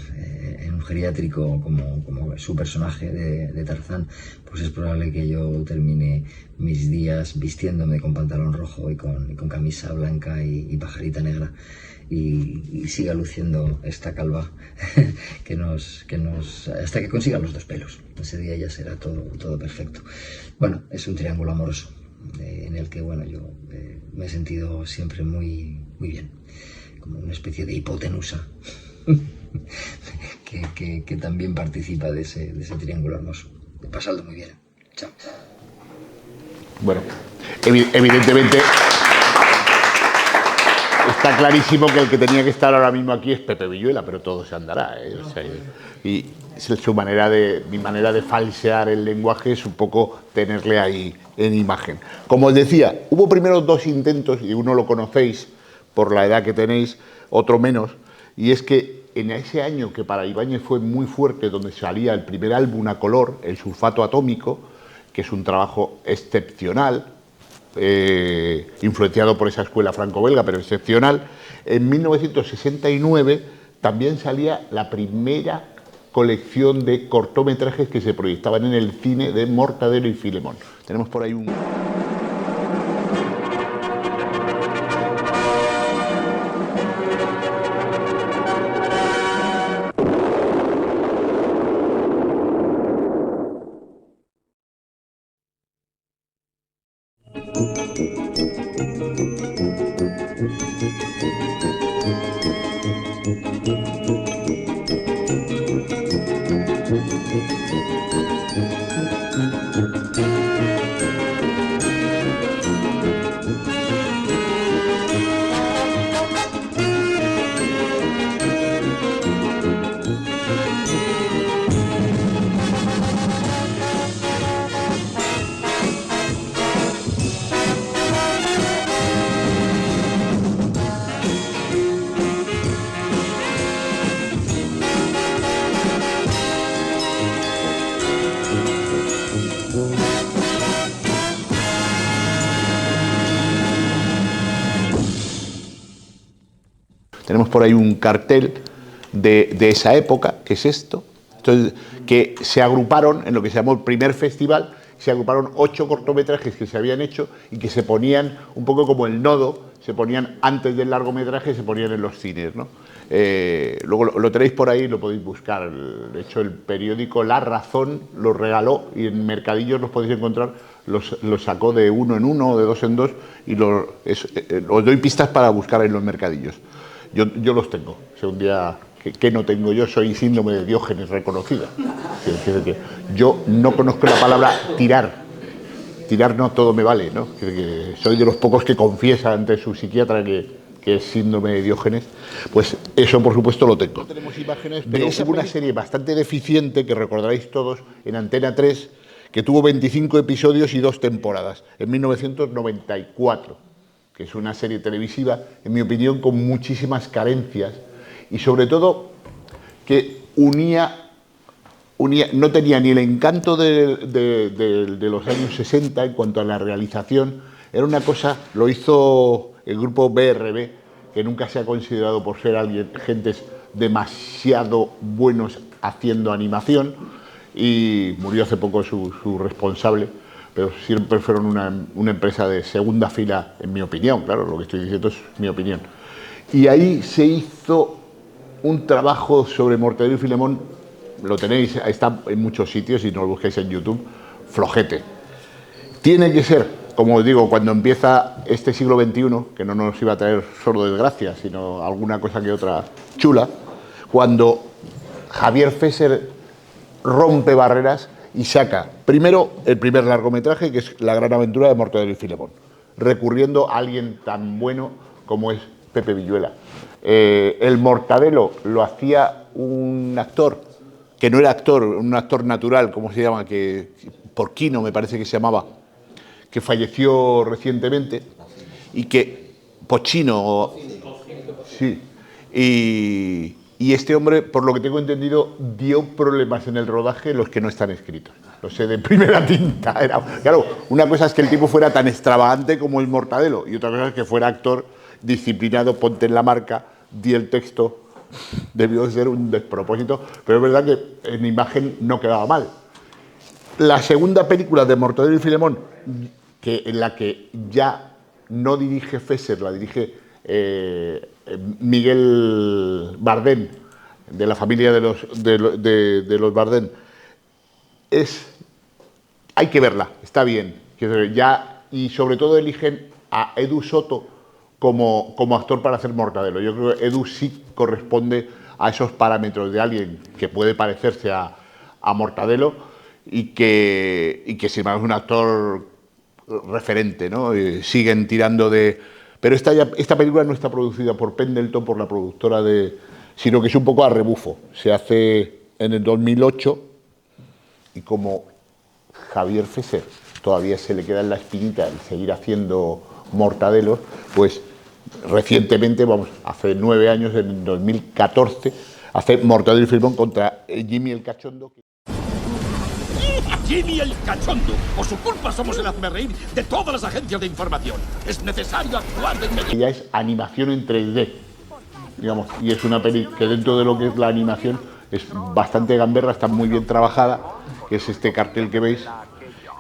geriátrico como su personaje de Tarzán, pues es probable que yo termine mis días vistiéndome con pantalón rojo y con camisa blanca y pajarita negra y siga luciendo esta calva que nos hasta que consiga los 2 pelos. Ese día ya será todo perfecto. Bueno, es un triángulo amoroso en el que bueno, yo me he sentido siempre muy bien, como una especie de hipotenusa que también participa de ese triángulo hermoso. He pasado muy bien. Chao. Bueno, evidentemente está clarísimo que el que tenía que estar ahora mismo aquí es Pepe Villuela, pero todo se andará, ¿eh? O sea, y mi manera de falsear el lenguaje es un poco tenerle ahí en imagen. Como os decía, hubo primero 2 intentos, y uno lo conocéis por la edad que tenéis, otro menos, y es que en ese año que para Ibáñez fue muy fuerte, donde salía el primer álbum a color, El sulfato atómico, que es un trabajo excepcional, influenciado por esa escuela franco-belga, pero excepcional. En 1969 también salía la primera colección de cortometrajes que se proyectaban en el cine de Mortadelo y Filemón. Tenemos por ahí un... Tenemos por ahí un cartel de esa época, que es esto. Entonces, que se agruparon en lo que se llamó el primer festival, se agruparon 8 cortometrajes que se habían hecho y que se ponían un poco como el nodo, se ponían antes del largometraje, se ponían en los cines, ¿no? Luego lo tenéis por ahí, lo podéis buscar. De hecho, el periódico La Razón los regaló y en mercadillos los podéis encontrar. Los sacó de 1 en 1 o de 2 en 2 y os doy pistas para buscar en los mercadillos. Yo los tengo. O sea, un día que no tengo yo, soy síndrome de Diógenes reconocida. Yo no conozco la palabra tirar. Tirar no todo me vale, ¿no? Soy de los pocos que confiesa ante su psiquiatra que es síndrome de Diógenes. Pues eso, por supuesto, lo tengo. No tenemos imágenes, pero hubo una serie bastante deficiente que recordaréis todos en Antena 3, que tuvo 25 episodios y 2 temporadas, en 1994. Que es una serie televisiva, en mi opinión, con muchísimas carencias y sobre todo que no tenía ni el encanto de los años 60 en cuanto a la realización. Era una cosa, lo hizo el grupo BRB, que nunca se ha considerado por ser gentes demasiado buenos haciendo animación, y murió hace poco su responsable. Pero siempre fueron una empresa de segunda fila, en mi opinión, claro, lo que estoy diciendo es mi opinión. Y ahí se hizo un trabajo sobre Mortadelo y Filemón, lo tenéis, está en muchos sitios y no lo busquéis en YouTube, flojete. Tiene que ser, como os digo, cuando empieza este siglo XXI, que no nos iba a traer solo desgracia, sino alguna cosa que otra chula, cuando Javier Fesser rompe barreras y saca primero el primer largometraje, que es La gran aventura de Mortadelo y Filemón, recurriendo a alguien tan bueno como es Pepe Villuela. El Mortadelo lo hacía un actor, que no era actor, un actor natural, ¿cómo se llama? Porquino me parece que se llamaba, que falleció recientemente, y que Pochino, sí, y este hombre, por lo que tengo entendido, dio problemas en el rodaje los que no están escritos. Lo sé de primera tinta. Claro, una cosa es que el tipo fuera tan extravagante como el Mortadelo, y otra cosa es que fuera actor disciplinado, ponte en la marca, di el texto. Debió de ser un despropósito, pero es verdad que en imagen no quedaba mal. La segunda película de Mortadelo y Filemón, en la que ya no dirige Fesser, la dirige Miguel Bardem, de la familia de los Bardem, hay que verla, está bien. Y sobre todo eligen a Edu Soto como actor para hacer Mortadelo. Yo creo que Edu sí corresponde a esos parámetros de alguien que puede parecerse a Mortadelo y que sin embargo es un actor referente, ¿no? Siguen tirando de... Pero esta película no está producida por Pendleton, por la productora sino que es un poco a rebufo. Se hace en el 2008 y como Javier Fesser todavía se le queda en la espinita el seguir haciendo Mortadelos, pues recientemente, hace 9 años, en 2014, hace Mortadelo y Filemón contra Jimmy el Cachondo. Jimmy el Cachondo. Por su culpa somos el hazmerreír de todas las agencias de información. Es necesario actuar de inmediato. Ya es animación en 3D, digamos, y es una peli que dentro de lo que es la animación es bastante gamberra, está muy bien trabajada, que es este cartel que veis.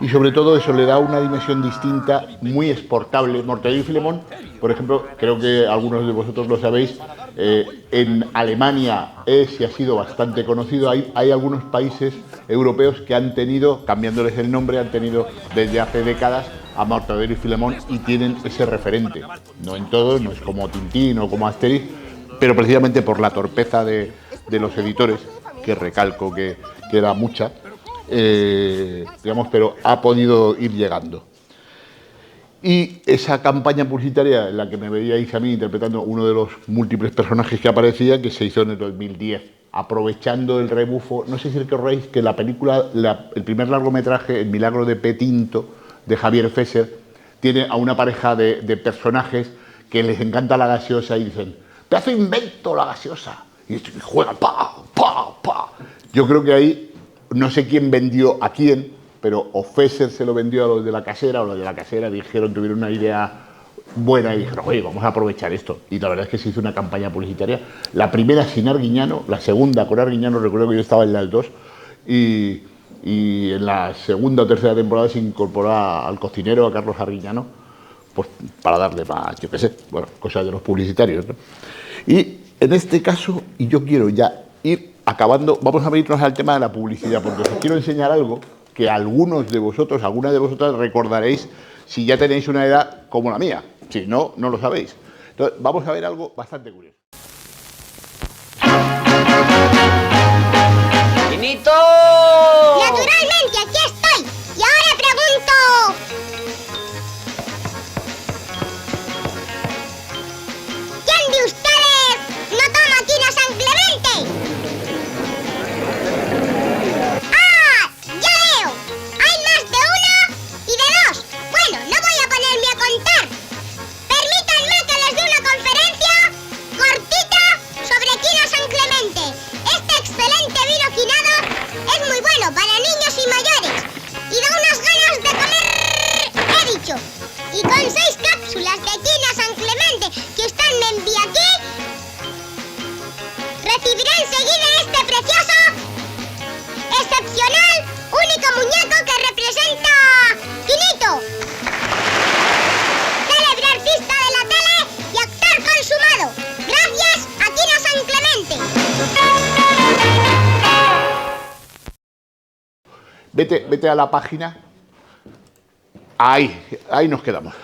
Y sobre todo eso le da una dimensión distinta, muy exportable. Mortadelo y Filemón, por ejemplo, creo que algunos de vosotros lo sabéis, en Alemania es y ha sido bastante conocido. Hay algunos países europeos que han tenido, cambiándoles el nombre, han tenido desde hace décadas a Mortadelo y Filemón y tienen ese referente. No en todos, no es como Tintín o como Asterix, pero precisamente por la torpeza de los editores, que recalco que era mucha, digamos, pero ha podido ir llegando. Y esa campaña publicitaria en la que me veíais a mí interpretando uno de los múltiples personajes que aparecía, que se hizo en el 2010, aprovechando el rebufo, no sé si recordáis que la película, el primer largometraje, El milagro de Petinto, de Javier Fesser, tiene a una pareja de personajes que les encanta la gaseosa y dicen, pedazo invento la gaseosa, y juegan, pa, pa, pa. Yo creo que ahí, no sé quién vendió a quién, pero o Fesser se lo vendió a los de la casera, o los de la casera tuvieron una idea buena y dijeron, oye, vamos a aprovechar esto. Y la verdad es que se hizo una campaña publicitaria, la primera sin Arguiñano, la segunda con Arguiñano, recuerdo que yo estaba en las dos, y en la segunda o tercera temporada se incorporó al cocinero, a Carlos Arguiñano, pues para darle más, yo qué sé, bueno, cosas de los publicitarios, ¿no? Y en este caso, y yo quiero ya ir acabando, vamos a venirnos al tema de la publicidad, porque os quiero enseñar algo que algunos de vosotros, algunas de vosotras recordaréis si ya tenéis una edad como la mía. Si no, no lo sabéis. Entonces, vamos a ver algo bastante curioso. ¡Finito! Naturalmente, aquí estoy. Y ahora pregunto... ¿quién de ustedes no toma aquí en San Clemente? ¡Ah! ¡Ya veo! Hay más de uno y de dos. Bueno, no voy a ponerme a contar. Permítanme que les dé una conferencia cortita sobre Quina San Clemente. Este excelente vino quinado es muy bueno para niños y mayores y da unas ganas de comer, he dicho. Y con 6 cápsulas de Quina San Clemente que usted me envía aquí, recibirá enseguida este precioso, excepcional, único muñeco que representa Quinito, célebre artista de la tele y actor consumado. Gracias a Quina San Clemente. Vete a la página. Ahí nos quedamos.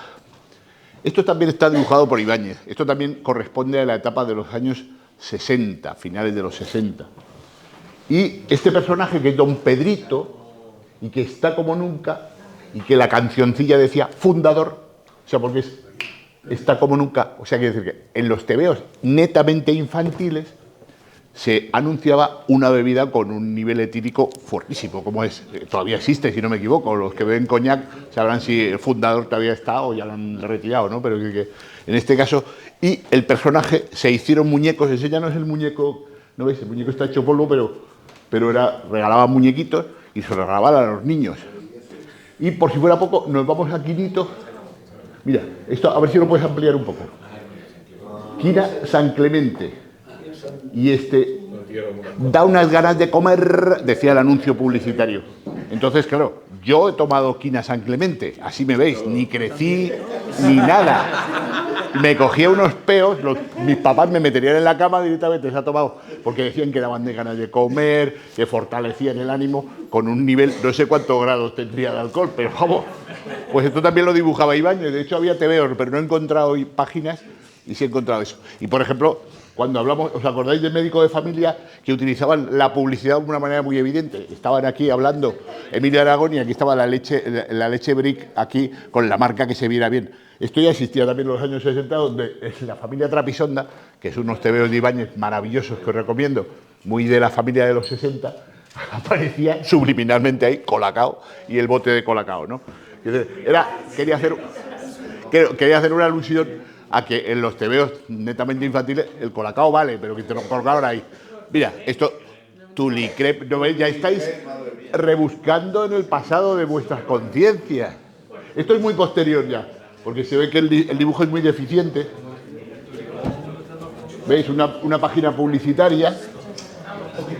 Esto también está dibujado por Ibáñez. Esto también corresponde a la etapa de los años 60, finales de los 60. Y este personaje que es Don Pedrito, y que está como nunca, y que la cancioncilla decía fundador, o sea, porque es está como nunca. O sea, quiere decir que en los tebeos netamente infantiles se anunciaba una bebida con un nivel etílico fuertísimo, como es. Todavía existe, si no me equivoco. Los que beben coñac sabrán si el fundador todavía está o ya lo han retirado, ¿no? Pero que en este caso... Y el personaje, se hicieron muñecos. Ese ya no es el muñeco... ¿No veis? El muñeco está hecho polvo, pero regalaba muñequitos y se lo regalaban a los niños. Y por si fuera poco, nos vamos a Quinito. Mira, esto a ver si lo puedes ampliar un poco. Quina San Clemente. Y da unas ganas de comer, decía el anuncio publicitario. Entonces, claro, yo he tomado Quina San Clemente, así me veis, ni crecí ni nada. Me cogía unos peos, mis papás me meterían en la cama directamente, se ha tomado, porque decían que daban de ganas de comer, que fortalecían el ánimo con un nivel, no sé cuántos grados tendría de alcohol, pero vamos, pues esto también lo dibujaba Ibáñez. De hecho había tebeos, pero no he encontrado hoy páginas y sí he encontrado eso. Y por ejemplo, cuando hablamos, ¿os acordáis del médico de familia que utilizaban la publicidad de una manera muy evidente? Estaban aquí hablando Emilio Aragón y aquí estaba la leche Brick, aquí con la marca que se viera bien. Esto ya existía también en los años 60, donde es la familia Trapisonda, que son unos tebeos de Ibáñez maravillosos que os recomiendo, muy de la familia de los 60, aparecía subliminalmente ahí Colacao y el bote de Colacao, ¿no? Quería hacer una alusión a que en los tebeos netamente infantiles el Colacao vale, pero que te lo colocaron ahí. Mira, esto, Tulicrep, ¿no veis? Ya estáis rebuscando en el pasado de vuestras conciencias. Esto es muy posterior ya, porque se ve que el dibujo es muy deficiente. ¿Veis? Una página publicitaria.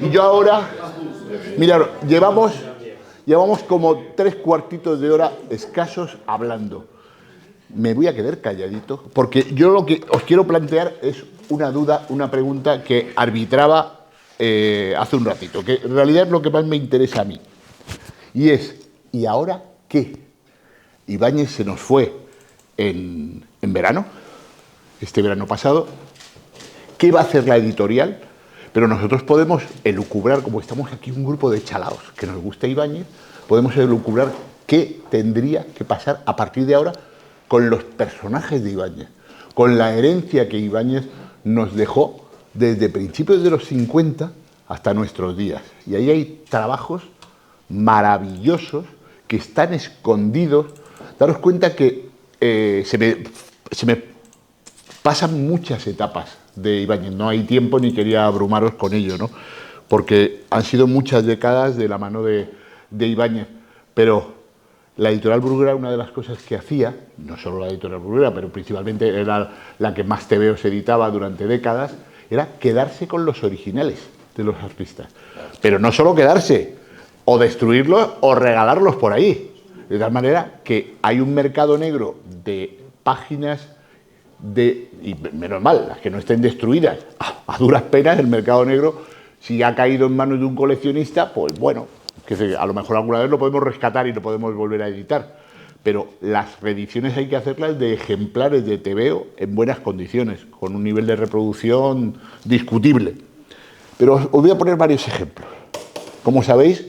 Y yo ahora, mirad, llevamos como 3 cuartitos de hora escasos hablando. Me voy a quedar calladito, porque yo lo que os quiero plantear es una duda, una pregunta que arbitraba hace un ratito, que en realidad es lo que más me interesa a mí. Y es, ¿y ahora qué? Ibáñez se nos fue en verano, este verano pasado. ¿Qué va a hacer la editorial? Pero nosotros podemos elucubrar, como estamos aquí un grupo de chalaos que nos gusta Ibáñez, podemos elucubrar qué tendría que pasar a partir de ahora con los personajes de Ibáñez, con la herencia que Ibáñez nos dejó desde principios de los 50 hasta nuestros días. Y ahí hay trabajos maravillosos que están escondidos. Daros cuenta que se me pasan muchas etapas de Ibáñez. No hay tiempo ni quería abrumaros con ello, ¿no? Porque han sido muchas décadas de la mano de Ibáñez. Pero la editorial Bruguera, una de las cosas que hacía, no solo la editorial Bruguera, pero principalmente era la que más tebeos editaba durante décadas, era quedarse con los originales de los artistas. Pero no solo quedarse, o destruirlos o regalarlos por ahí. De tal manera que hay un mercado negro de páginas y menos mal, las que no estén destruidas, a duras penas el mercado negro, si ha caído en manos de un coleccionista, pues bueno, que a lo mejor alguna vez lo podemos rescatar y lo podemos volver a editar, pero las reediciones hay que hacerlas de ejemplares de tebeo en buenas condiciones, con un nivel de reproducción discutible. Pero os voy a poner varios ejemplos. Como sabéis,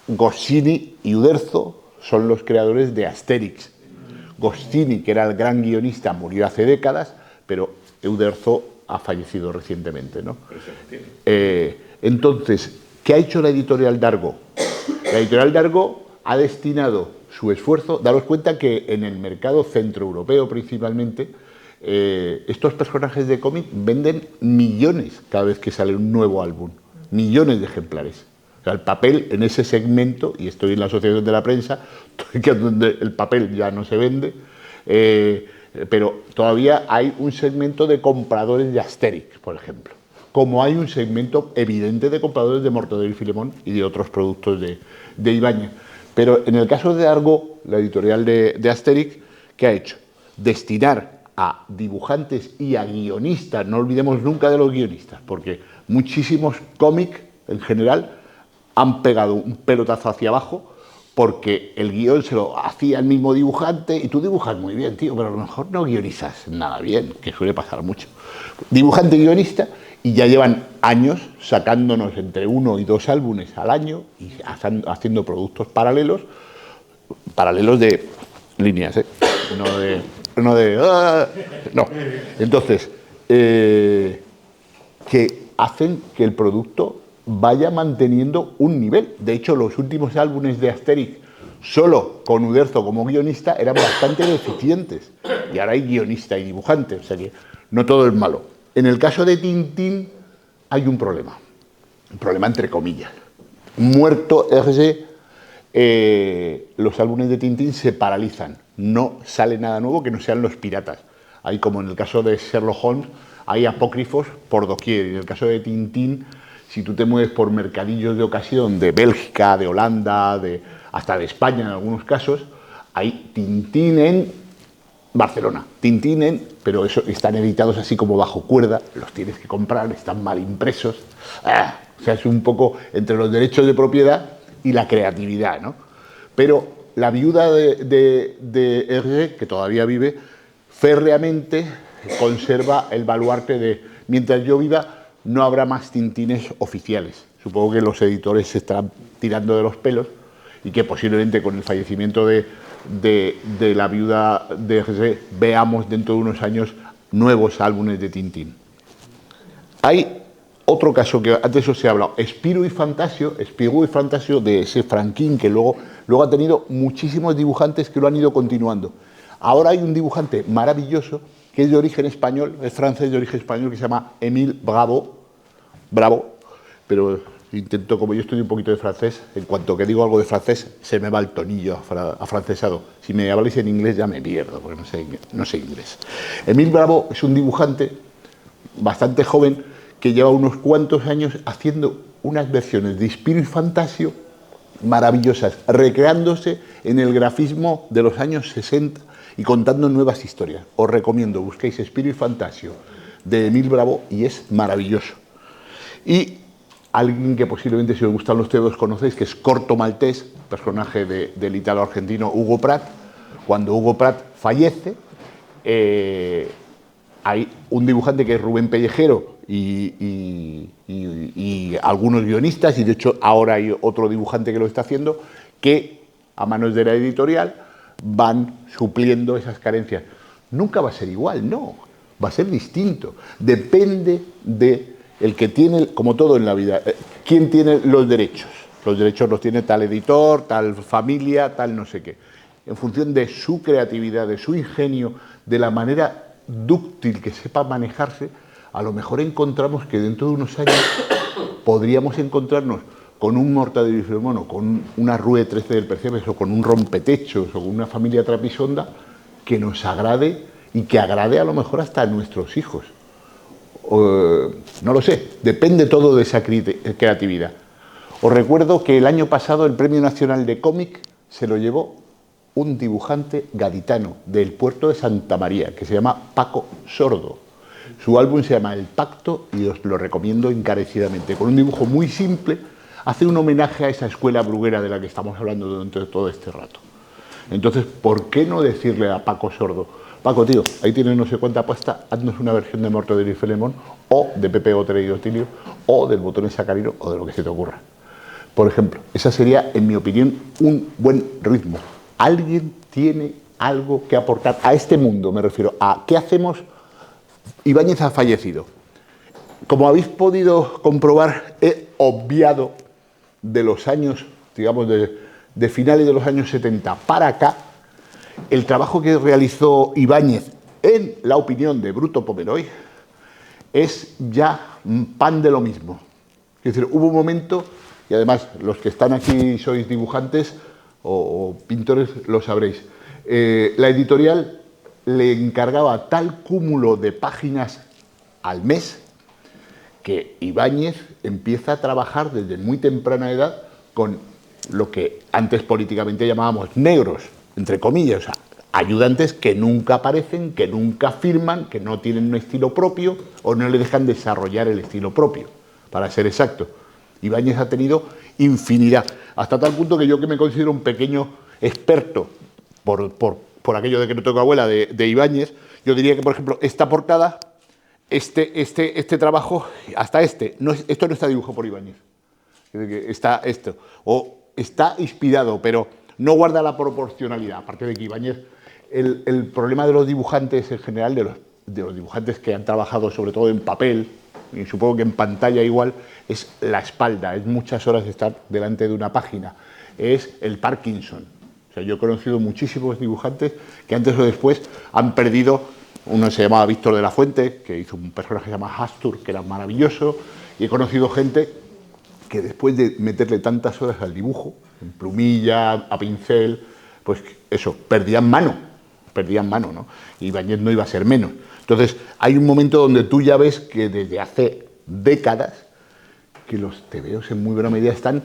Goscinny y Uderzo son los creadores de Asterix. Goscinny, que era el gran guionista, murió hace décadas, pero Uderzo ha fallecido recientemente, ¿no? Entonces, ¿qué ha hecho la editorial Dargo? La editorial Dargo ha destinado su esfuerzo. Daros cuenta que en el mercado centroeuropeo principalmente, estos personajes de cómic venden millones cada vez que sale un nuevo álbum, millones de ejemplares. O sea, el papel en ese segmento, y estoy en la Asociación de la Prensa, que es donde el papel ya no se vende, pero todavía hay un segmento de compradores de Asterix, por ejemplo, como hay un segmento evidente de compradores de Mortadelo y Filemón y de otros productos de Ibáñez. Pero en el caso de Dargo, la editorial de Asterix, ¿qué ha hecho? Destinar a dibujantes y a guionistas, no olvidemos nunca de los guionistas, porque muchísimos cómics en general han pegado un pelotazo hacia abajo porque el guión se lo hacía el mismo dibujante y tú dibujas muy bien, tío, pero a lo mejor no guionizas nada bien, que suele pasar mucho. Dibujante y guionista, y ya llevan años sacándonos entre 1 y 2 álbumes al año y haciendo productos paralelos de líneas, no de no de... no. Entonces, que hacen que el producto vaya manteniendo un nivel. De hecho, los últimos álbumes de Asterix, solo con Uderzo como guionista, eran bastante deficientes. Y ahora hay guionista y dibujante, o sea que no todo es malo. En el caso de Tintín hay un problema entre comillas. Muerto Hergé, los álbumes de Tintín se paralizan. No sale nada nuevo que no sean los piratas. Hay, como en el caso de Sherlock Holmes, hay apócrifos por doquier. Y en el caso de Tintín, si tú te mueves por mercadillos de ocasión de Bélgica, de Holanda, hasta de España en algunos casos, hay Tintín en Barcelona, pero eso están editados así como bajo cuerda, los tienes que comprar, están mal impresos. O sea, es un poco entre los derechos de propiedad y la creatividad, ¿no? Pero la viuda de Hergé, que todavía vive, férreamente conserva el baluarte de mientras yo viva no habrá más Tintines oficiales. Supongo que los editores se están tirando de los pelos y que posiblemente con el fallecimiento de la viuda de Hergé veamos dentro de unos años nuevos álbumes de Tintín. Hay otro caso que antes os he hablado, Spirou y Fantasio de ese Franquín, que luego ha tenido muchísimos dibujantes que lo han ido continuando. Ahora hay un dibujante maravilloso que es de origen español, es francés de origen español, que se llama Émile Bravo, pero intento, como yo estudio un poquito de francés, en cuanto que digo algo de francés, se me va el tonillo afrancesado. Si me habláis en inglés ya me pierdo, porque no sé inglés. Émile Bravo es un dibujante bastante joven que lleva unos cuantos años haciendo unas versiones de Spirou y Fantasio maravillosas, recreándose en el grafismo de los años 60 y contando nuevas historias. Os recomiendo, busquéis Spirou y Fantasio de Émile Bravo y es maravilloso. Y alguien que posiblemente, si os gustan los teos, conocéis, que es Corto Maltés, personaje del italo-argentino Hugo Pratt. Cuando Hugo Pratt fallece, hay un dibujante que es Rubén Pellejero y algunos guionistas, y de hecho ahora hay otro dibujante que lo está haciendo, que a manos de la editorial van supliendo esas carencias. Nunca va a ser igual, no, va a ser distinto. Depende de el que tiene, como todo en la vida, ¿quién tiene los derechos? Los derechos los tiene tal editor, tal familia, tal no sé qué. En función de su creatividad, de su ingenio, de la manera dúctil que sepa manejarse, a lo mejor encontramos que dentro de unos años podríamos encontrarnos con un Mortadelo y Filemón, o con una Rue 13 del Percebes, o con un Rompetechos, o con una familia Trapisonda, que nos agrade y que agrade a lo mejor hasta a nuestros hijos. No lo sé, depende todo de esa creatividad. Os recuerdo que el año pasado el Premio Nacional de Cómic se lo llevó un dibujante gaditano del puerto de Santa María, que se llama Paco Sordo. Su álbum se llama El Pacto y os lo recomiendo encarecidamente. Con un dibujo muy simple, hace un homenaje a esa escuela bruguera de la que estamos hablando durante todo este rato. Entonces, ¿por qué no decirle a Paco Sordo: Paco, tío, ahí tienes no sé cuánta pasta, haznos una versión de Mortadelo y Filemón, o de Pepe Gotera y Otilio, o del Botón Sacarino, o de lo que se te ocurra? Por ejemplo, esa sería, en mi opinión, un buen ritmo. Alguien tiene algo que aportar a este mundo, me refiero a ¿qué hacemos? Ibáñez ha fallecido. Como habéis podido comprobar, he obviado de los años, digamos, de finales de los años 70 para acá, el trabajo que realizó Ibáñez, en la opinión de Bruto Pomeroy, es ya pan de lo mismo. Es decir, hubo un momento, y además los que están aquí sois dibujantes o pintores, lo sabréis, la editorial le encargaba tal cúmulo de páginas al mes que Ibáñez empieza a trabajar desde muy temprana edad con lo que antes políticamente llamábamos negros, entre comillas, o sea, ayudantes que nunca aparecen, que nunca firman, que no tienen un estilo propio o no le dejan desarrollar el estilo propio, para ser exacto. Ibáñez ha tenido infinidad, hasta tal punto que yo, que me considero un pequeño experto por aquello de que no tengo abuela de Ibáñez, yo diría que, por ejemplo, esta portada, este trabajo, hasta esto no está dibujado por Ibáñez. Está esto, o está inspirado, pero no guarda la proporcionalidad, aparte de que Ibáñez el problema de los dibujantes en general, de los dibujantes que han trabajado sobre todo en papel, y supongo que en pantalla igual, es la espalda, es muchas horas de estar delante de una página, es el Parkinson. O sea, yo he conocido muchísimos dibujantes que antes o después han perdido. Uno se llamaba Víctor de la Fuente, que hizo un personaje que se llama Hastur, que era maravilloso, y he conocido gente que después de meterle tantas horas al dibujo, en plumilla, a pincel, pues eso, perdían mano, ¿no? Y Ibáñez no iba a ser menos. Entonces, hay un momento donde tú ya ves que desde hace décadas que los tebeos en muy buena medida están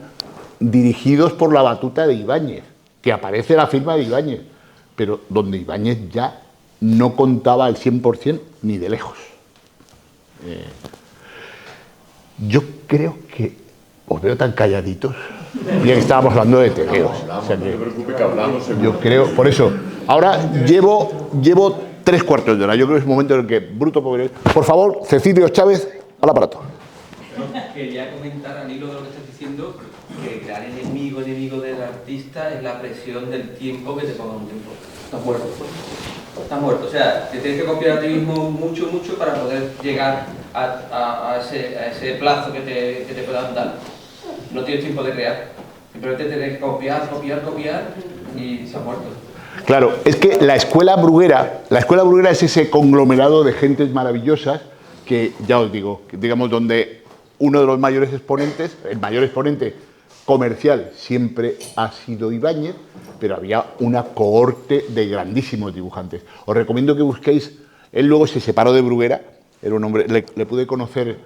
dirigidos por la batuta de Ibáñez, que aparece la firma de Ibáñez, pero donde Ibáñez ya no contaba al 100% ni de lejos. Yo creo que os veo tan calladitos. Ya que estábamos hablando de tebeos. O sea que, no te preocupes que hablamos. Yo creo, por eso, ahora llevo 3/4 de hora. Yo creo que es un momento en el que Bruto podría... Por favor, Cecilio Chávez, al aparato. Quería comentar al hilo de lo que estás diciendo que el gran enemigo del artista es la presión del tiempo que te ponga un tiempo. Estás muerto. Estás muerto. O sea, te tienes que copiar a ti mismo mucho para poder llegar a ese plazo que te puedan dar. No tienes tiempo de crear. Simplemente tienes que copiar y se ha muerto. Claro, es que la escuela bruguera es ese conglomerado de gentes maravillosas que, ya os digo, digamos, donde uno de los mayores exponentes, el mayor exponente comercial siempre ha sido Ibáñez, pero había una cohorte de grandísimos dibujantes. Os recomiendo que busquéis, él luego se separó de Bruguera, era un hombre, le pude conocer,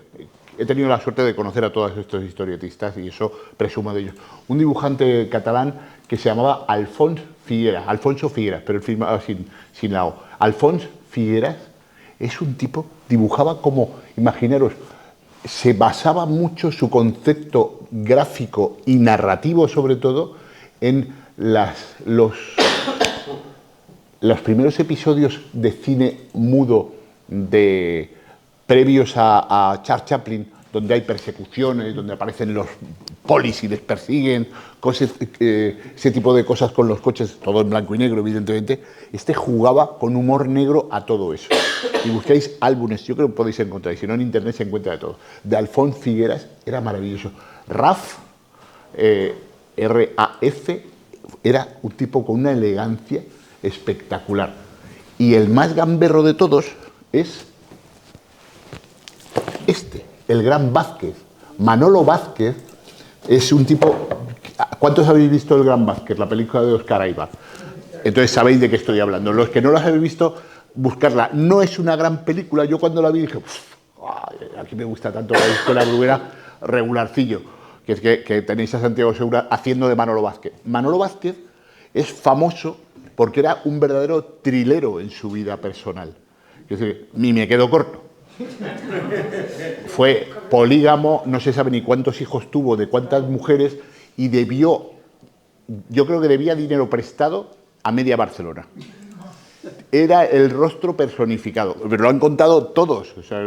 he tenido la suerte de conocer a todos estos historietistas y eso presumo de ellos. Un dibujante catalán que se llamaba Alfonso Figueras, pero él firmaba sin la O. Alfonso Figueras es un tipo, dibujaba como, imaginaros, se basaba mucho su concepto gráfico y narrativo, sobre todo, en los primeros episodios de cine mudo previos a Charles Chaplin, donde hay persecuciones, donde aparecen los polis y les persiguen, ese tipo de cosas con los coches, todo en blanco y negro, evidentemente. Este jugaba con humor negro a todo eso. Y buscáis álbumes, yo creo que podéis encontrar, y si no en internet se encuentra de todo. De Alfonso Figueras era maravilloso. Raf, R-A-F, era un tipo con una elegancia espectacular. Y el más gamberro de todos es el gran Vázquez. Manolo Vázquez es un tipo... ¿Cuántos habéis visto El Gran Vázquez, la película de Oscar Aybar? Entonces sabéis de qué estoy hablando. Los que no las habéis visto, buscarla. No es una gran película. Yo cuando la vi dije, aquí me gusta tanto la escuela bruguera, regularcillo, que es que tenéis a Santiago Segura haciendo de Manolo Vázquez. Manolo Vázquez es famoso porque era un verdadero trilero en su vida personal. Es decir, ni me quedo corto. Fue polígamo, no se sabe ni cuántos hijos tuvo, de cuántas mujeres, y yo creo que debía dinero prestado a media Barcelona. Era el rostro personificado, pero lo han contado todos, o sea,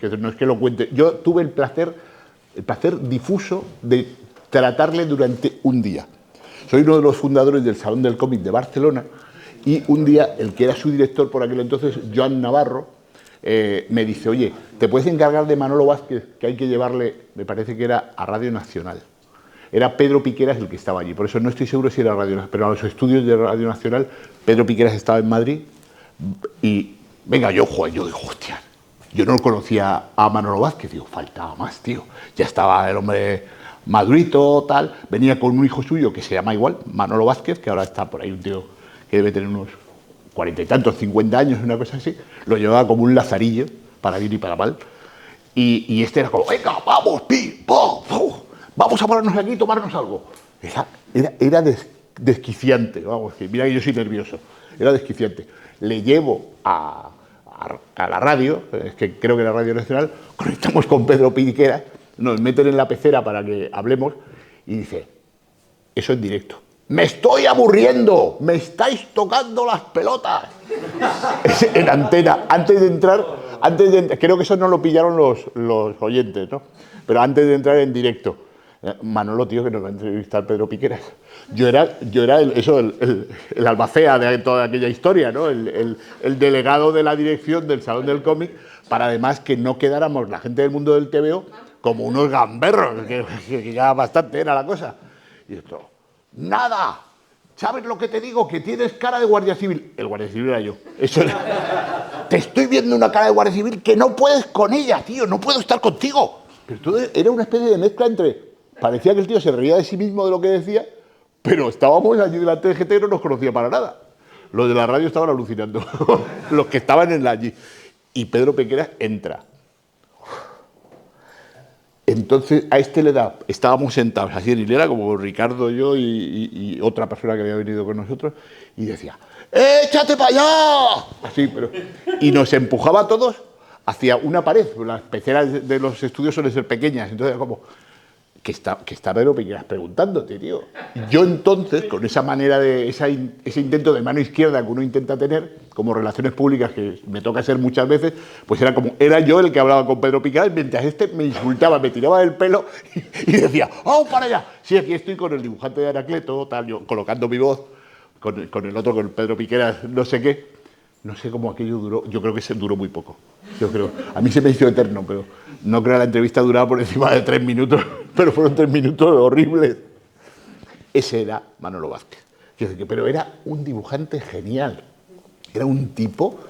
que no es que lo cuente. Yo tuve el placer difuso de tratarle durante un día. Soy uno de los fundadores del Salón del Cómic de Barcelona y un día el que era su director por aquel entonces, Joan Navarro, me dice, oye, ¿te puedes encargar de Manolo Vázquez, que hay que llevarle, me parece que era a Radio Nacional? Era Pedro Piqueras el que estaba allí, por eso no estoy seguro si era Radio Nacional, pero a los estudios de Radio Nacional, Pedro Piqueras estaba en Madrid y, venga, yo digo, hostia, yo no conocía a Manolo Vázquez, digo, faltaba más, tío, ya estaba el hombre madurito, tal, venía con un hijo suyo que se llama igual, Manolo Vázquez, que ahora está por ahí un tío que debe tener unos 40 y tantos, 50 años, una cosa así, lo llevaba como un lazarillo, para bien y para mal, y este era como, venga, vamos, vamos a pararnos aquí y tomarnos algo. Era desquiciante, vamos, que mira que yo soy nervioso, era desquiciante. Le llevo a la radio, es que creo que era Radio Nacional, conectamos con Pedro Piqueras, nos meten en la pecera para que hablemos, y dice, eso en directo. ¡Me estoy aburriendo! ¡Me estáis tocando las pelotas! En antena, antes de entrar, creo que eso no lo pillaron los oyentes, ¿no? Pero antes de entrar en directo. Manolo, tío, que nos va a entrevistar Pedro Piqueras. Yo era el albacea de toda aquella historia, ¿no? El delegado de la dirección del Salón del Cómic, para además que no quedáramos la gente del mundo del TVO como unos gamberros, que ya bastante era la cosa. Y esto, nada, ¿sabes lo que te digo? Que tienes cara de guardia civil. El guardia civil era yo. Eso era. Te estoy viendo una cara de guardia civil que no puedes con ella, tío, no puedo estar contigo. Pero todo era una especie de mezcla entre... Parecía que el tío se reía de sí mismo de lo que decía, pero estábamos allí delante de GT y no nos conocía para nada. Los de la radio estaban alucinando, los que estaban allí. Y Pedro Piqueras entra. Entonces a este le da, estábamos sentados así en hilera, como Ricardo, yo y otra persona que había venido con nosotros, y decía, ¡échate para allá! Así, pero... Y nos empujaba a todos hacia una pared. Las peceras de los estudios suelen ser pequeñas, entonces era como... Que está Pedro Piqueras preguntándote, tío. Yo entonces, con esa manera de... ese intento de mano izquierda que uno intenta tener, como relaciones públicas, que me toca hacer muchas veces, pues era yo el que hablaba con Pedro Piqueras, mientras este me insultaba, me tiraba del pelo y decía, ¡vamos para allá! Sí, aquí estoy con el dibujante de Anacleto, tal, yo colocando mi voz, con el otro, con Pedro Piqueras, no sé qué. No sé cómo aquello duró, yo creo que duró muy poco. Yo creo, a mí se me hizo eterno, pero no creo que la entrevista duraba por encima de 3 minutos, pero fueron 3 minutos horribles. Ese era Manolo Vázquez. Pero era un dibujante genial. Era un tipo,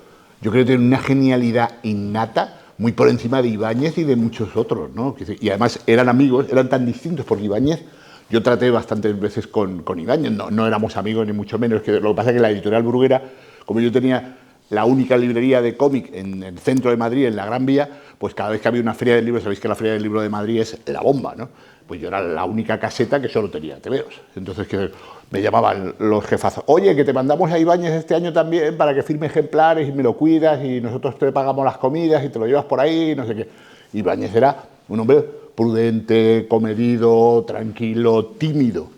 yo creo que tenía una genialidad innata, muy por encima de Ibáñez y de muchos otros, ¿no? Y además eran amigos, eran tan distintos, porque Ibáñez, yo traté bastantes veces con Ibáñez, no éramos amigos ni mucho menos, que lo que pasa es que la editorial Bruguera, como yo tenía la única librería de cómic en el centro de Madrid, en la Gran Vía, pues cada vez que había una feria del libro, sabéis que la feria del libro de Madrid es la bomba, ¿no? Pues yo era la única caseta que solo tenía TVOs. Entonces que me llamaban los jefazos, oye, que te mandamos a Ibáñez este año también para que firme ejemplares y me lo cuidas y nosotros te pagamos las comidas y te lo llevas por ahí, no sé qué. Ibáñez era un hombre prudente, comedido, tranquilo, tímido.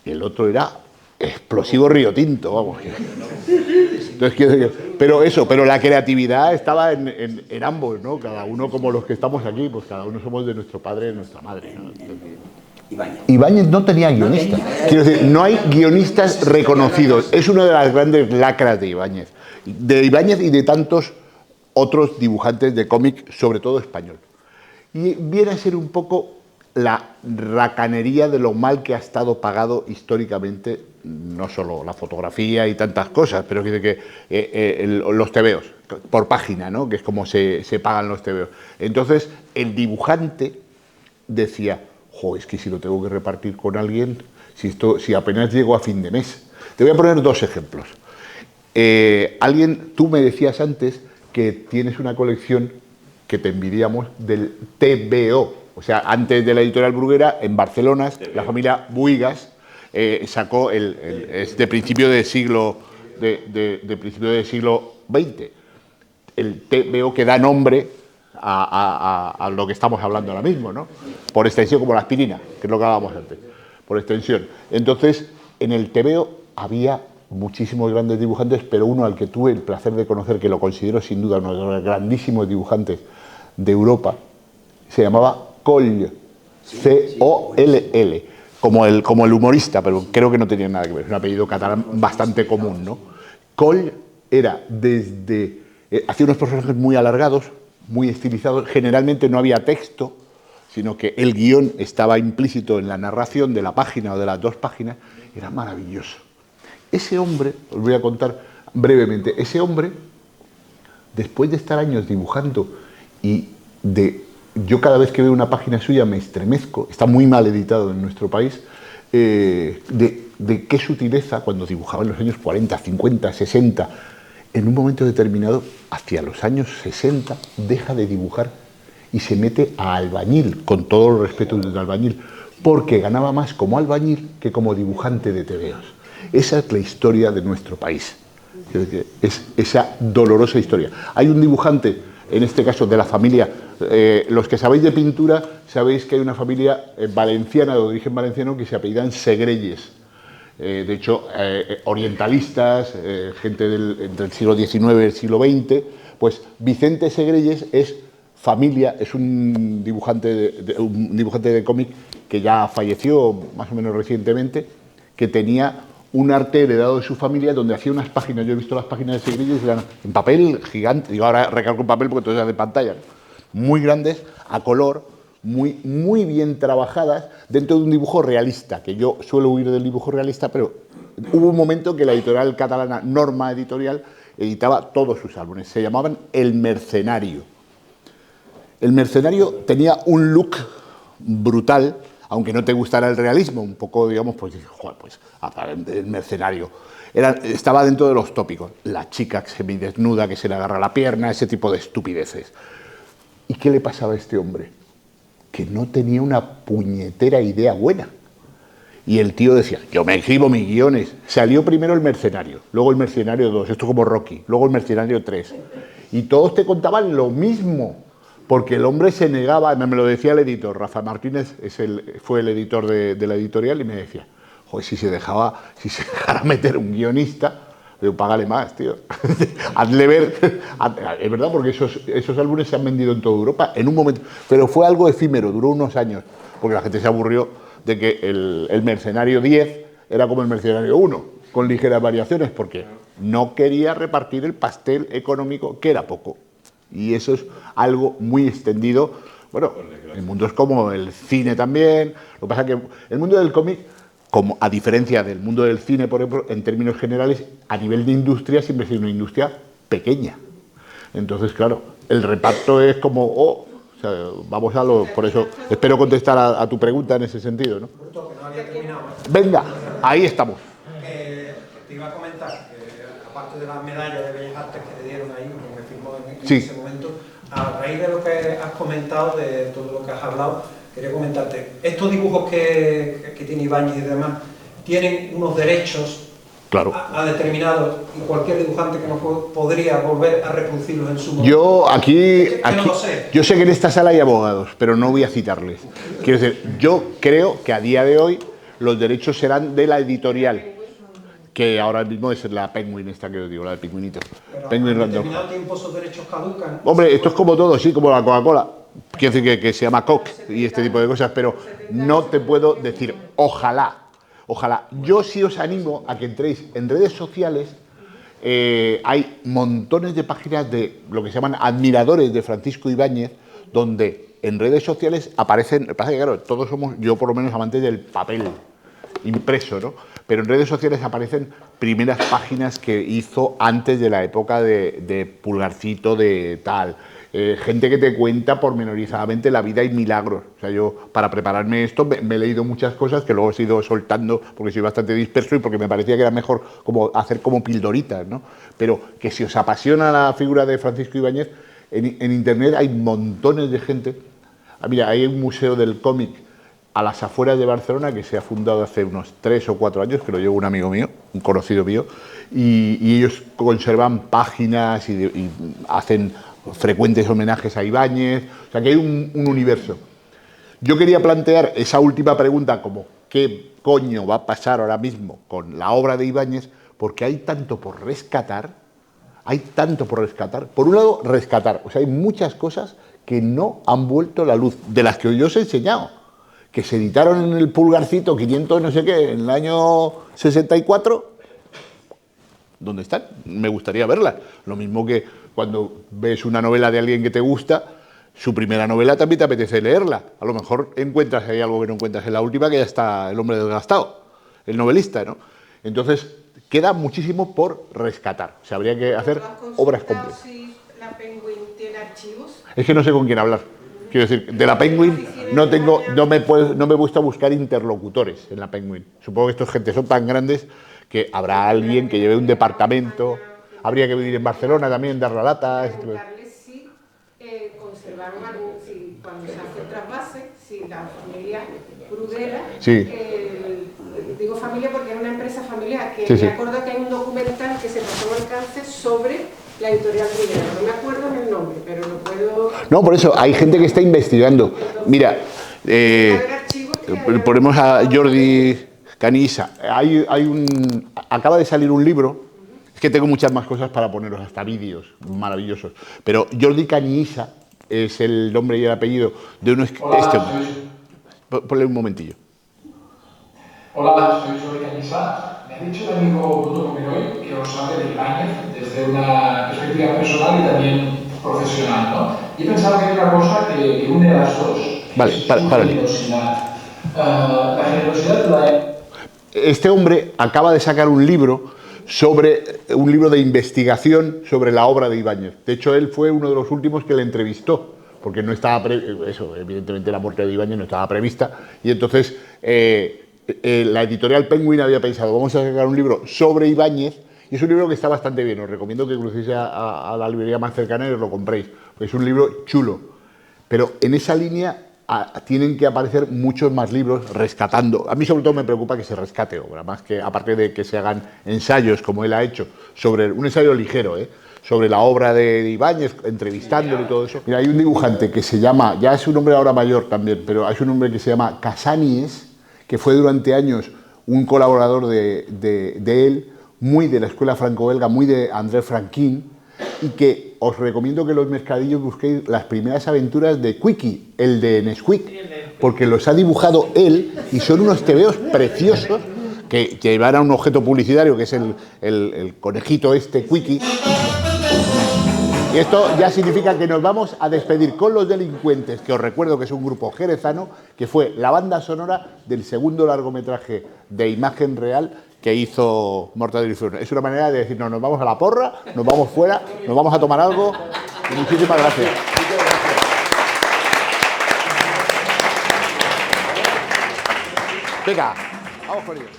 Y el otro era explosivo Río Tinto, vamos. Entonces, pero la creatividad estaba en ambos, ¿no? Cada uno como los que estamos aquí, pues cada uno somos de nuestro padre y de nuestra madre, ¿no? Ibáñez no tenía guionistas. Quiero decir, no hay guionistas reconocidos. Es una de las grandes lacras de Ibáñez. De Ibáñez y de tantos otros dibujantes de cómic, sobre todo español. Y viene a ser un poco la racanería de lo mal que ha estado pagado históricamente, no solo la fotografía y tantas cosas, pero los TVOs, por página, ¿no? Que es como se pagan los TVOs. Entonces, el dibujante decía, jo, es que si lo tengo que repartir con alguien, si apenas llego a fin de mes. Te voy a poner 2 ejemplos. Tú me decías antes que tienes una colección que te envidiamos del TVO. O sea, antes de la editorial Bruguera, en Barcelona, la familia Buigas sacó es de principio del siglo XX. El TVO que da nombre a lo que estamos hablando ahora mismo, ¿no? Por extensión, como la aspirina, que es lo que hablábamos antes, por extensión. Entonces, en el TVO había muchísimos grandes dibujantes, pero uno al que tuve el placer de conocer, que lo considero sin duda uno de los grandísimos dibujantes de Europa, se llamaba Coll, C-O-L-L, como el humorista, pero creo que no tenía nada que ver, es un apellido catalán bastante común, ¿no? Coll era hacía unos personajes muy alargados, muy estilizados, generalmente no había texto, sino que el guión estaba implícito en la narración de la página o de las 2 páginas, era maravilloso. Ese hombre, os voy a contar brevemente, ese hombre, después de estar años dibujando yo cada vez que veo una página suya me estremezco, está muy mal editado en nuestro país, de qué sutileza cuando dibujaba en los años 40, 50, 60, en un momento determinado, hacia los años 60, deja de dibujar y se mete a albañil, con todo el respeto del albañil, porque ganaba más como albañil que como dibujante de TVOs. Esa es la historia de nuestro país, es esa dolorosa historia. Hay un dibujante, en este caso de la familia, los que sabéis de pintura, sabéis que hay una familia valenciana, de origen valenciano, que se apellidan Segrelles. De hecho, orientalistas, gente entre el siglo XIX y el siglo XX, pues Vicente Segrelles es familia, es un dibujante de cómic que ya falleció más o menos recientemente, que tenía un arte heredado de su familia donde hacía unas páginas, yo he visto las páginas de Segrillos, eran en papel gigante, digo ahora recalco en papel porque todo era de pantalla, muy grandes, a color, muy bien trabajadas, dentro de un dibujo realista, que yo suelo huir del dibujo realista, pero hubo un momento que la editorial catalana Norma Editorial editaba todos sus álbumes, se llamaban El Mercenario. El Mercenario tenía un look brutal, aunque no te gustara el realismo, un poco, digamos, pues dices, joder, pues, El Mercenario. Estaba dentro de los tópicos. La chica semidesnuda que se le agarra la pierna, ese tipo de estupideces. ¿Y qué le pasaba a este hombre? Que no tenía una puñetera idea buena. Y el tío decía, yo me escribo mis guiones. Salió primero El Mercenario, luego El Mercenario 2, esto como Rocky, luego El Mercenario 3. Y todos te contaban lo mismo. Porque el hombre se negaba, me lo decía el editor, Rafa Martínez fue el editor de la editorial y me decía, joder, si se dejara meter un guionista, digo, págale más, tío, hazle ver, es verdad, porque esos álbumes se han vendido en toda Europa en un momento, pero fue algo efímero, duró unos años, porque la gente se aburrió de que el Mercenario 10 era como el Mercenario 1, con ligeras variaciones, porque no quería repartir el pastel económico, que era poco. Y eso es algo muy extendido. Bueno, el mundo es como el cine también. Lo que pasa es que el mundo del cómic, como a diferencia del mundo del cine, por ejemplo, en términos generales, a nivel de industria, siempre ha sido una industria pequeña. Entonces, claro, el reparto es como, o sea, vamos a lo... Por eso espero contestar a tu pregunta en ese sentido, ¿no? Venga, ahí estamos. Te iba a comentar que, aparte de la medalla de Bellas Artes que te dieron ahí, que me firmó en Sí. ese momento, a raíz de lo que has comentado, de todo lo que has hablado, quería comentarte, estos dibujos que tiene Ibáñez y demás, tienen unos derechos Claro. a determinados, y cualquier dibujante que no podría volver a reproducirlos en su momento. Yo aquí no lo sé. yo sé que en esta sala hay abogados, pero no voy a citarles. Quiero decir, yo creo que a día de hoy los derechos serán de la editorial, que ahora mismo es la Penguin, esta que os digo, la de Pingüinitos. Pero Penguin en Random. determinado tiempo esos derechos caducan. Hombre, esto es como todo, sí, como la Coca-Cola. Quiero decir que se llama Coke y este tipo de cosas, pero no te puedo decir, ojalá. Yo sí os animo a que entréis en redes sociales. Hay montones de páginas de lo que se llaman admiradores de Francisco Ibáñez, donde en redes sociales aparecen, pasa que claro, todos somos, yo por lo menos, amantes del papel impreso, ¿no? Pero en redes sociales aparecen primeras páginas que hizo antes de la época de Pulgarcito, de tal. Gente que te cuenta pormenorizadamente la vida y milagros. O sea, yo para prepararme esto me he leído muchas cosas que luego he ido soltando porque soy bastante disperso y porque me parecía que era mejor como hacer como pildoritas, ¿no? Pero que si os apasiona la figura de Francisco Ibáñez, en internet hay montones de gente. Mira, hay un museo del cómic a las afueras de Barcelona que se ha fundado hace unos 3 o 4 años, que lo lleva un amigo mío, un conocido mío, y ellos conservan páginas y hacen frecuentes homenajes a Ibáñez, o sea que hay un universo. Yo quería plantear esa última pregunta como ¿qué coño va a pasar ahora mismo con la obra de Ibáñez? Porque hay tanto por rescatar, Por un lado, rescatar, o sea, hay muchas cosas que no han vuelto a la luz, de las que yo os he enseñado, que se editaron en el Pulgarcito 500 no sé qué, en el año 64, ¿dónde están? Me gustaría verlas. Lo mismo que cuando ves una novela de alguien que te gusta, su primera novela también te apetece leerla. A lo mejor encuentras ahí algo que no encuentras en la última, que ya está el hombre desgastado, el novelista, ¿no? Entonces, queda muchísimo por rescatar. O sea, habría que hacer obras completas. Si la Penguin tiene archivos. Es que no sé con quién hablar. Quiero decir, de la Penguin no me gusta buscar interlocutores en la Penguin. Supongo que estas gente son tan grandes que habrá alguien que lleve un departamento. Habría que vivir en Barcelona también, dar la lata. Preguntarles si conservaron algo, si cuando se hace el trasvase, si la familia Bruguera, Sí. Digo familia porque era una empresa familiar, que Sí. me acuerdo que hay un documental que se pasó al alcance sobre la editorial Bruguera. No me acuerdo el nombre, pero lo puedo... No, por eso, hay gente que está investigando. Mira, ponemos a Jordi Canissa. Acaba de salir un libro. Es que tengo muchas más cosas para poneros, hasta vídeos maravillosos. Pero Jordi Canissa es el nombre y el apellido de uno... Ponle un momentillo. Hola, soy Jordi Cañiza. Me ha dicho el amigo Bruto Pomeroy que os hable de Ibáñez desde una perspectiva personal y también profesional, ¿no? Y he pensado que hay una cosa que une a las dos. Vale, es párale. la generosidad. La generosidad Este hombre acaba de sacar un libro de investigación sobre la obra de Ibáñez. De hecho, él fue uno de los últimos que le entrevistó, porque no estaba evidentemente la muerte de Ibáñez no estaba prevista, y entonces la editorial Penguin había pensado, vamos a sacar un libro sobre Ibáñez, y es un libro que está bastante bien. Os recomiendo que crucéis a la librería más cercana y os lo compréis, porque es un libro chulo. Pero en esa línea tienen que aparecer muchos más libros rescatando. A mí sobre todo me preocupa que se rescate obra, más que aparte de que se hagan ensayos como él ha hecho, sobre un ensayo ligero, sobre la obra de Ibáñez, entrevistándolo y todo eso. Mira, hay un dibujante que se llama, ya es un hombre ahora mayor también, pero es un hombre que se llama Casaníes, que fue durante años un colaborador de él, muy de la escuela franco-belga, muy de André Franquin, y que os recomiendo que los mercadillos busquéis las primeras aventuras de Quickie, el de Nesquik, porque los ha dibujado él y son unos tebeos preciosos que llevan a un objeto publicitario que es el conejito este Quickie. Y esto ya significa que nos vamos a despedir con Los Delincuentes, que os recuerdo que es un grupo jerezano, que fue la banda sonora del segundo largometraje de imagen real que hizo Mortadelo y Filemón. Es una manera de decir, no, nos vamos a la porra, nos vamos fuera, nos vamos a tomar algo. Y muchísimas gracias. Venga, vamos con ellos.